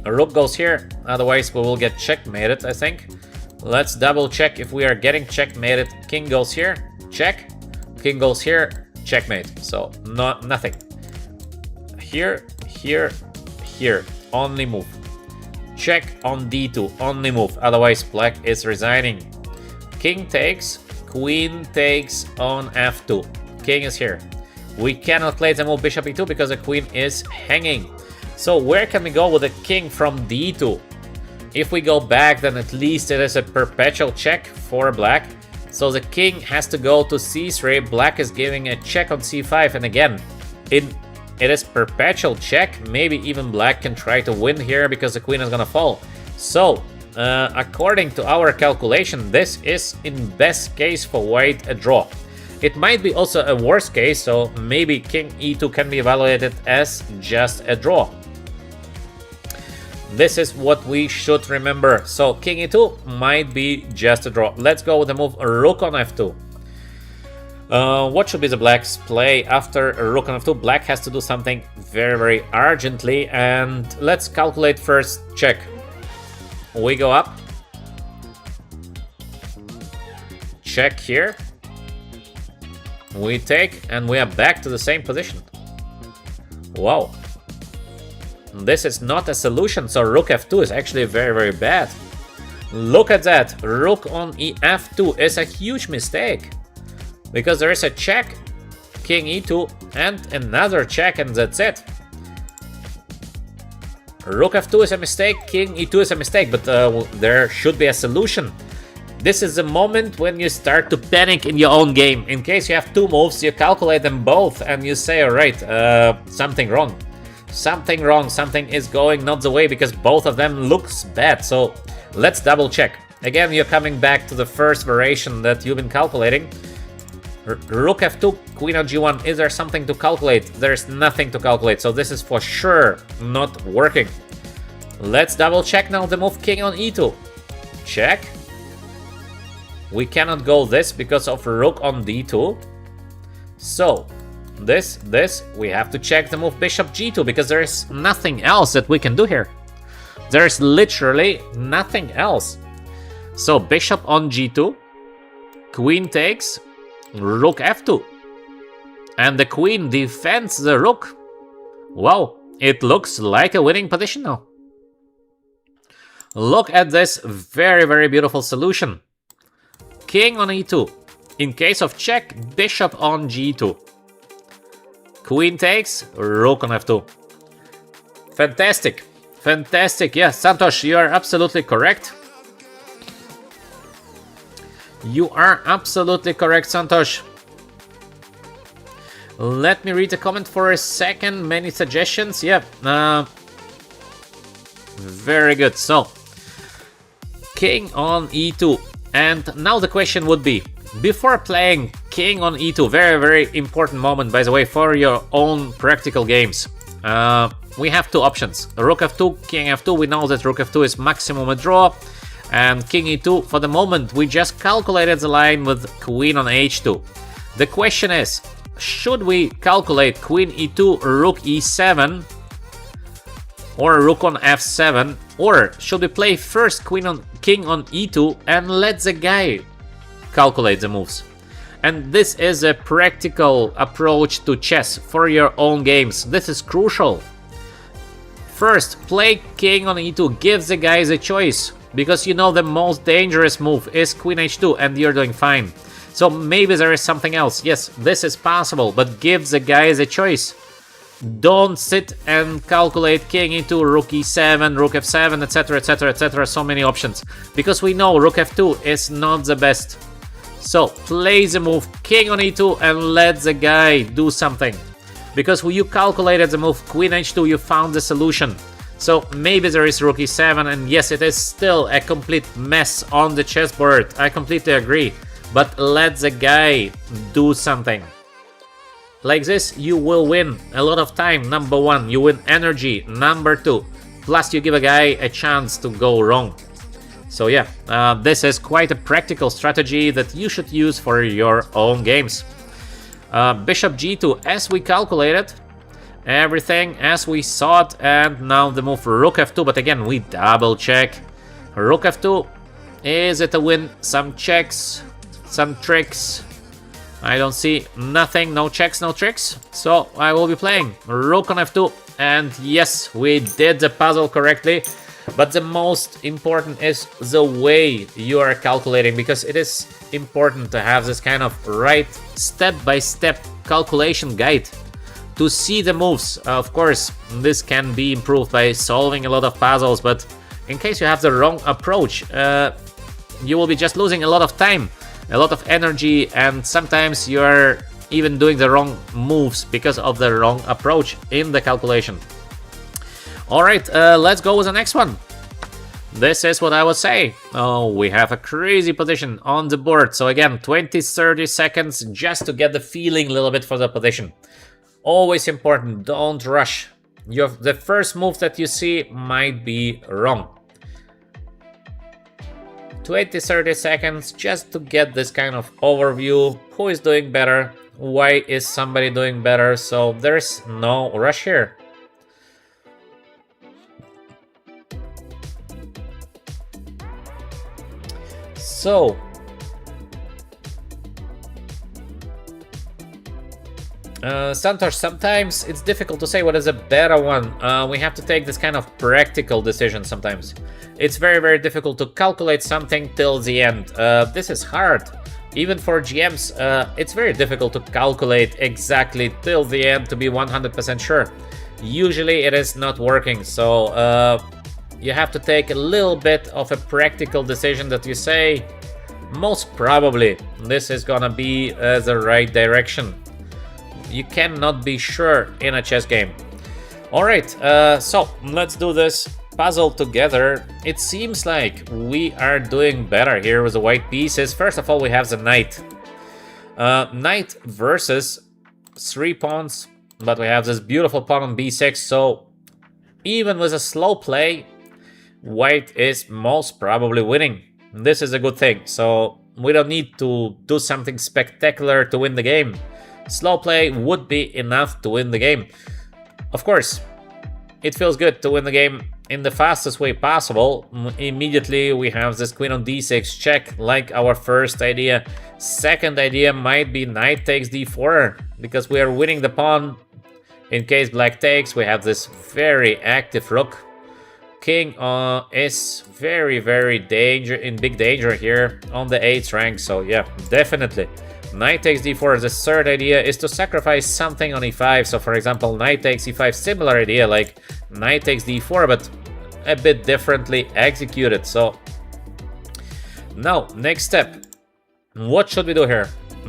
A rook goes here, otherwise we will get checkmated, I think. Let's double check if we are getting checkmated. King goes here, check. King goes here, checkmate. So nothing. Here, here, here. Only move. Check on d2. Only move. Otherwise, black is resigning. King takes. Queen takes on f2. King is here. We cannot play the move bishop e2 because the queen is hanging. So where can we go with the king from d2? If we go back, then at least it is a perpetual check for black. So the king has to go to c3, black is giving a check on c5, and again, it is perpetual check. Maybe even black can try to win here because the queen is gonna fall. So, according to our calculation, this is in best case for white a draw. It might be also a worst case, so maybe king e2 can be evaluated as just a draw. This is what we should remember. So king e2 might be just a draw. Let's go with the move rook on f2. What should be the black's play after rook on f2? Black has to do something very, very urgently, and let's calculate first check. We go up. Check here. We take, and we are back to the same position. Wow. This is not a solution, so rook f2 is actually very, very bad. Look at that. Rook on ef2 is a huge mistake. Because there is a check, king e2, and another check, and that's it. Rook f2 is a mistake, king e2 is a mistake, but there should be a solution. This is the moment when you start to panic in your own game. In case you have two moves, you calculate them both and you say, alright, something wrong. Something wrong, something is going not the way because both of them looks bad. So let's double check. Again, you're coming back to the first variation that you've been calculating. Rook f2, queen on g1. Is there something to calculate? There's nothing to calculate, so this is for sure not working. Let's double check now the move king on e2. Check. We cannot go this because of rook on d2. So, this, we have to check the move bishop g2 because there is nothing else that we can do here. There's literally nothing else. So, bishop on g2, queen takes, rook f2. And the queen defends the rook. Wow, it looks like a winning position now. Look at this very, very beautiful solution. King on e2. In case of check, bishop on g2. Queen takes, rook on f2. Fantastic. Fantastic. Yes, Santosh, you are absolutely correct. You are absolutely correct, Santosh. Let me read the comment for a second. Many suggestions. Yeah. Very good. So, king on e2. And now the question would be, before playing king on e2, very, very important moment, by the way, for your own practical games. We have two options. Rook f2, king f2. We know that rook f2 is maximum a draw. And king e2, for the moment, we just calculated the line with queen on h2. The question is, should we calculate queen e2, rook e7, or rook on f7, or should we play first king on e2 and let the guy calculate the moves? And this is a practical approach to chess for your own games. This is crucial. First, play king on e2, give the guy the choice, because you know the most dangerous move is queen h2 and you're doing fine. So maybe there is something else. Yes, this is possible, but give the guy the choice. Don't sit and calculate king e2, rook e7, rook f7, etc, etc, etc, so many options. Because we know rook f2 is not the best. So play the move king on e2 and let the guy do something. Because when you calculated the move queen h2, you found the solution. So maybe there is rook e7, and yes, it is still a complete mess on the chessboard. I completely agree. But let the guy do something. Like this, you will win a lot of time, number one. You win energy, number two. Plus, you give a guy a chance to go wrong. So yeah, this is quite a practical strategy that you should use for your own games. Bishop g2, as we calculated, everything as we saw it, and now the move rook f2, but again, we double check. Rook f2, is it a win? Some checks, some tricks. I don't see nothing, no checks, no tricks. So I will be playing rook on f2, and yes, we did the puzzle correctly. But the most important is the way you are calculating, because it is important to have this kind of right step-by-step calculation guide to see the moves. Of course, this can be improved by solving a lot of puzzles, but in case you have the wrong approach, you will be just losing a lot of time, a lot of energy, and sometimes you are even doing the wrong moves because of the wrong approach in the calculation. Alright, let's go with the next one. This is what I would say. Oh, we have a crazy position on the board. So again, 20-30 seconds just to get the feeling a little bit for the position. Always important, don't rush. The first move that you see might be wrong. 20-30 seconds just to get this kind of overview. Who is doing better? Why is somebody doing better? So there's no rush here. So, Santosh, sometimes it's difficult to say what is a better one. We have to take this kind of practical decision sometimes. It's very, very difficult to calculate something till the end. This is hard. Even for GMs, it's very difficult to calculate exactly till the end to be 100% sure. Usually it is not working, so you have to take a little bit of a practical decision that you say, Most probably this is gonna be the right direction. You cannot be sure in a chess game. Alright, so let's do this puzzle together. It seems like we are doing better here with the white pieces. First of all, we have the knight. Knight versus 3 pawns, but we have this beautiful pawn on b6, so even with a slow play, white is most probably winning. This is a good thing, so we don't need to do something spectacular to win the game. Slow play would be enough to win the game. Of course, it feels good to win the game in the fastest way possible. Immediately we have this queen on d6 check, like our first idea. Second idea might be knight takes d4, because we are winning the pawn. In case black takes, we have this very active rook. King is very in big danger here on the 8th rank, so yeah, definitely. Knight takes d4. The third idea is to sacrifice something on e5. So for example, knight takes e5, similar idea like knight takes d4, but a bit differently executed. So now, next step. What should we do here?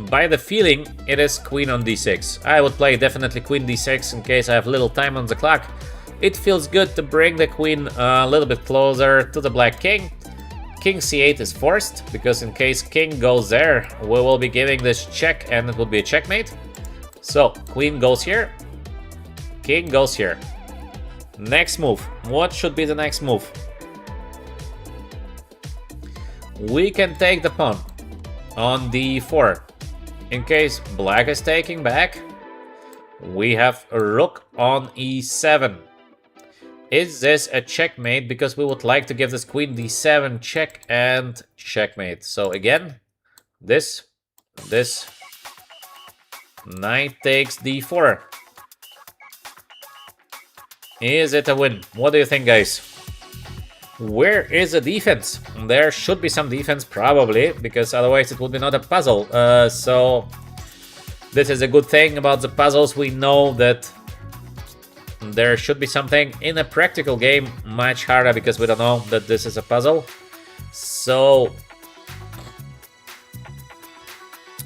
By the feeling, it is queen on d6. I would play definitely queen d6 in case I have little time on the clock. It feels good to bring the queen a little bit closer to the black king. King c8 is forced, because in case king goes there, we will be giving this check and it will be a checkmate. So, queen goes here, king goes here. Next move. What should be the next move? We can take the pawn on d4. In case black is taking back, we have a rook on e7. Is this a checkmate? Because we would like to give this queen d7 check and checkmate. So again, this, knight takes d4. Is it a win? What do you think, guys? Where is the defense? There should be some defense, probably, because otherwise it would be not a puzzle. So this is a good thing about the puzzles. We know that there should be something. In a practical game, much harder, because we don't know that this is a puzzle. So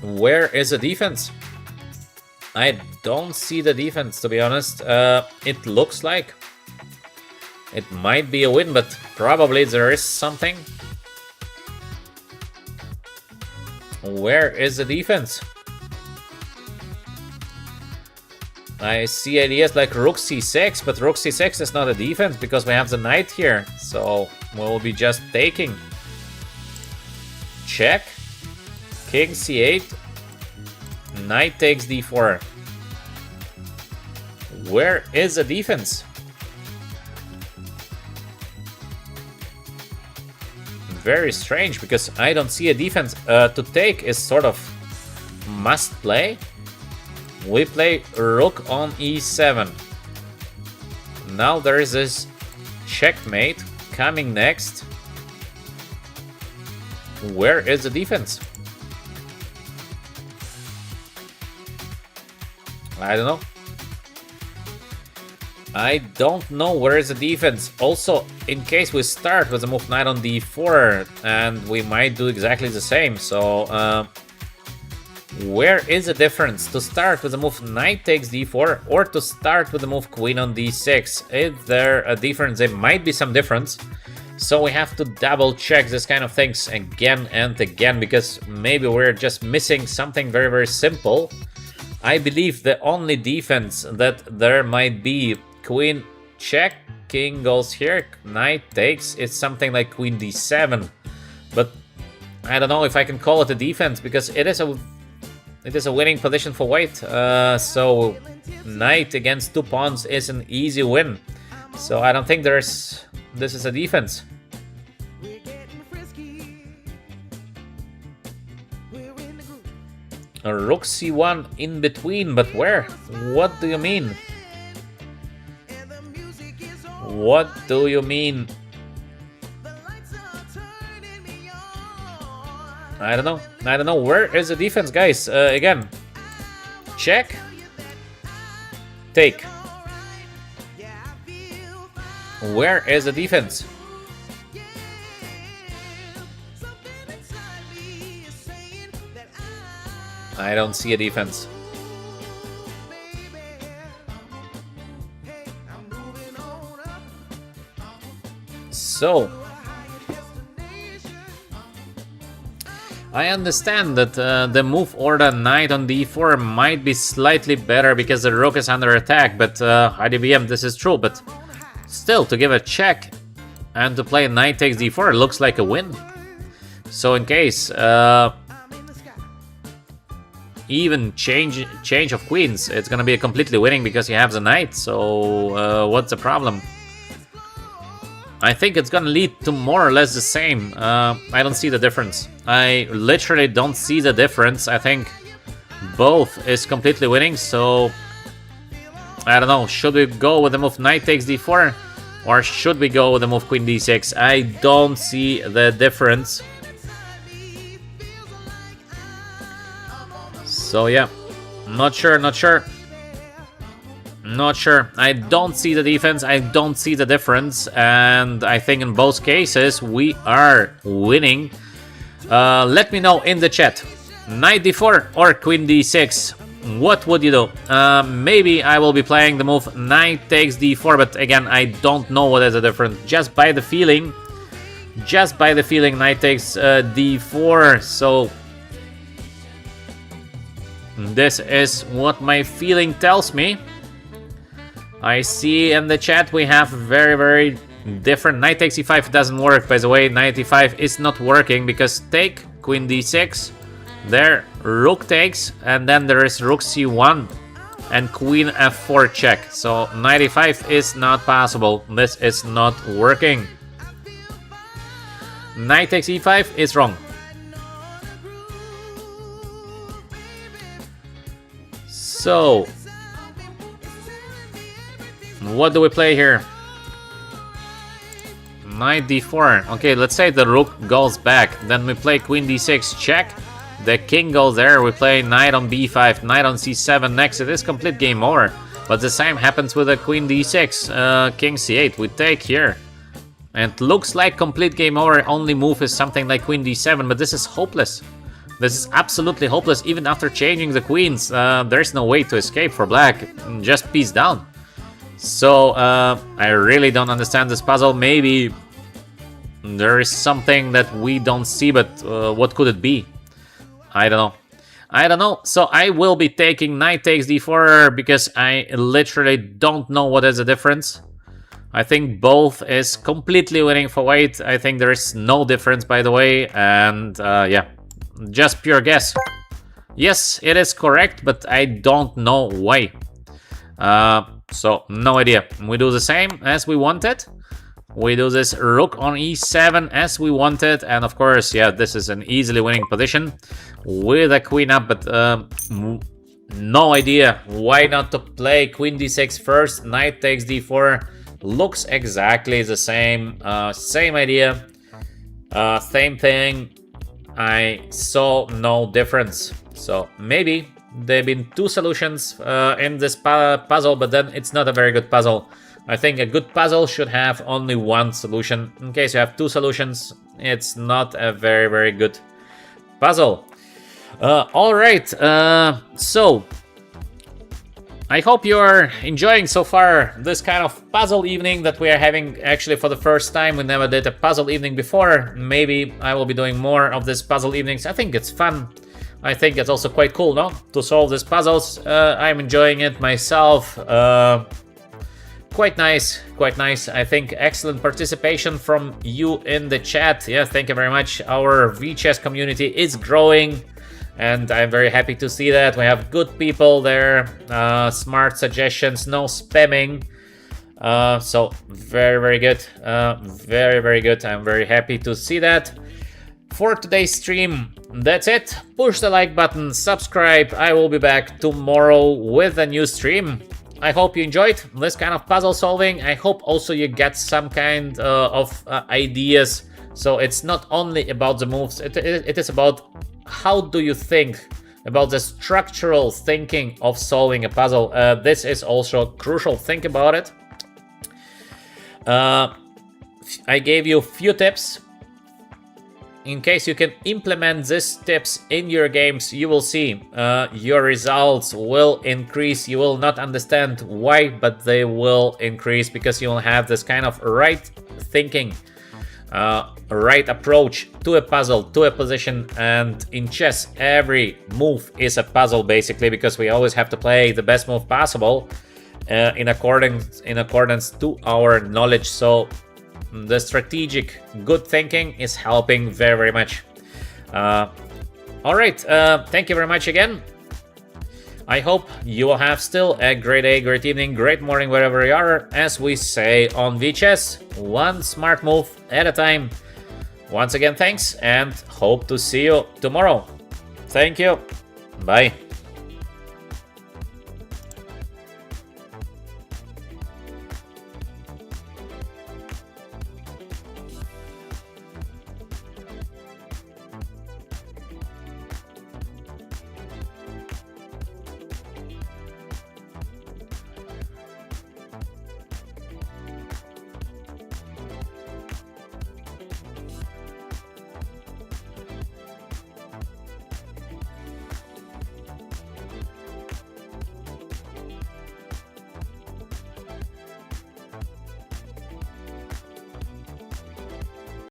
where is the defense? I don't see the defense, to be honest. It looks like it might be a win, but probably there is something. Where is the defense? I see ideas like rook c6, but rook c6 is not a defense because we have the knight here. So we'll be just taking. Check. King c8. Knight takes d4. Where is the defense? Very strange, because I don't see a defense. To take is sort of must play. We play rook on e7. Now there is this checkmate coming next. Where is the defense? I don't know. I don't know where is the defense. Also, in case we start with the move knight on d4, and we might do exactly the same. So, where is the difference? To start with the move knight takes d4, or to start with the move queen on d6? Is there a difference? There might be some difference. So we have to double check this kind of things again and again, because maybe we're just missing something very, very simple. I believe the only defense that there might be, queen check, king goes here, knight takes, it's something like queen d7. But I don't know if I can call it a defense, because it is a winning position for white. So knight against 2 pawns is an easy win. So I don't think this is a defense. A rook c1 in between, but where? What do you mean? What do you mean? I don't know. I don't know. Where is the defense, guys? Again. Check. Take. Where is the defense? I don't see a defense. So, I understand that the move or the knight on d4 might be slightly better because the rook is under attack, but IDBM, this is true, but still, to give a check and to play knight takes d4 looks like a win. So in case even change of queens, it's gonna be a completely winning because you have the knight, so what's the problem? I think it's gonna lead to more or less the same. I don't see the difference. I literally don't see the difference. I think both is completely winning, so I don't know. Should we go with the move knight takes d4? Or should we go with the move queen d6? I don't see the difference. So yeah, not sure. I don't see the defense, I don't see the difference, and I think in both cases we are winning. Let me know in the chat, knight d4 or queen d6, what would you do? Maybe I will be playing the move knight takes d4, but again, I don't know what is the difference. Just by the feeling, knight takes d4, so this is what my feeling tells me. I see in the chat we have very different. Knight takes e5 doesn't work, by the way. Knight e5 is not working because take queen d6, there rook takes, and then there is rook c1 and queen f4 check. So knight e5 is not possible. This is not working. Knight takes e5 is wrong. So what do we play here? Knight d4. Okay, let's say the rook goes back. Then we play queen d6 check. The king goes there. We play knight on b5, knight on c7 next. It is complete game over. But the same happens with the queen d6, king c8. We take here. And looks like complete game over. Only move is something like queen d7, but this is hopeless. This is absolutely hopeless. Even after changing the queens, there's no way to escape for black. Just piece down. So, I really don't understand this puzzle. Maybe there is something that we don't see, but what could it be? I don't know. So I will be taking knight takes d4 because I literally don't know what is the difference. I think both is completely winning for white. I think there is no difference, by the way. And yeah, just pure guess. Yes, it is correct, but I don't know why. So, no idea. We do the same as we wanted. We do this rook on e7 as we wanted. And of course, yeah, this is an easily winning position with a queen up. But no idea why not to play queen d6 first. Knight takes d4. Looks exactly the same. Same idea. Same thing. I saw no difference. So, maybe there have been two solutions in this puzzle, but then it's not a very good puzzle. I think a good puzzle should have only one solution. In case you have two solutions, it's not a very good puzzle. Alright, so I hope you're enjoying so far this kind of puzzle evening that we are having actually for the first time. We never did a puzzle evening before. Maybe I will be doing more of these puzzle evenings. I think it's fun. I think it's also quite cool, no? To solve these puzzles. I'm enjoying it myself. Quite nice. I think excellent participation from you in the chat. Yeah, thank you very much. Our VChess community is growing, and I'm very happy to see that. We have good people there, smart suggestions, no spamming. So very good. Very good. I'm very happy to see that. For today's stream, that's it. Push the like button, subscribe. I will be back tomorrow with a new stream. I hope you enjoyed this kind of puzzle solving. I hope also you get some kind of ideas. So it's not only about the moves, it is about how do you think about the structural thinking of solving a puzzle. This is also crucial. Think about it. I gave you a few tips. in case you can implement these tips in your games, you will see your results will increase. You will not understand why, but they will increase because you will have this kind of right thinking, right approach to a puzzle, to a position. And in chess, every move is a puzzle basically, because we always have to play the best move possible in accordance to our knowledge. So the strategic good thinking is helping very, very much. All right, thank you very much again. I hope you will have still a great day, great evening, great morning, wherever you are. As we say on VChess, one smart move at a time. Once again, thanks, and hope to see you tomorrow. Thank you. Bye.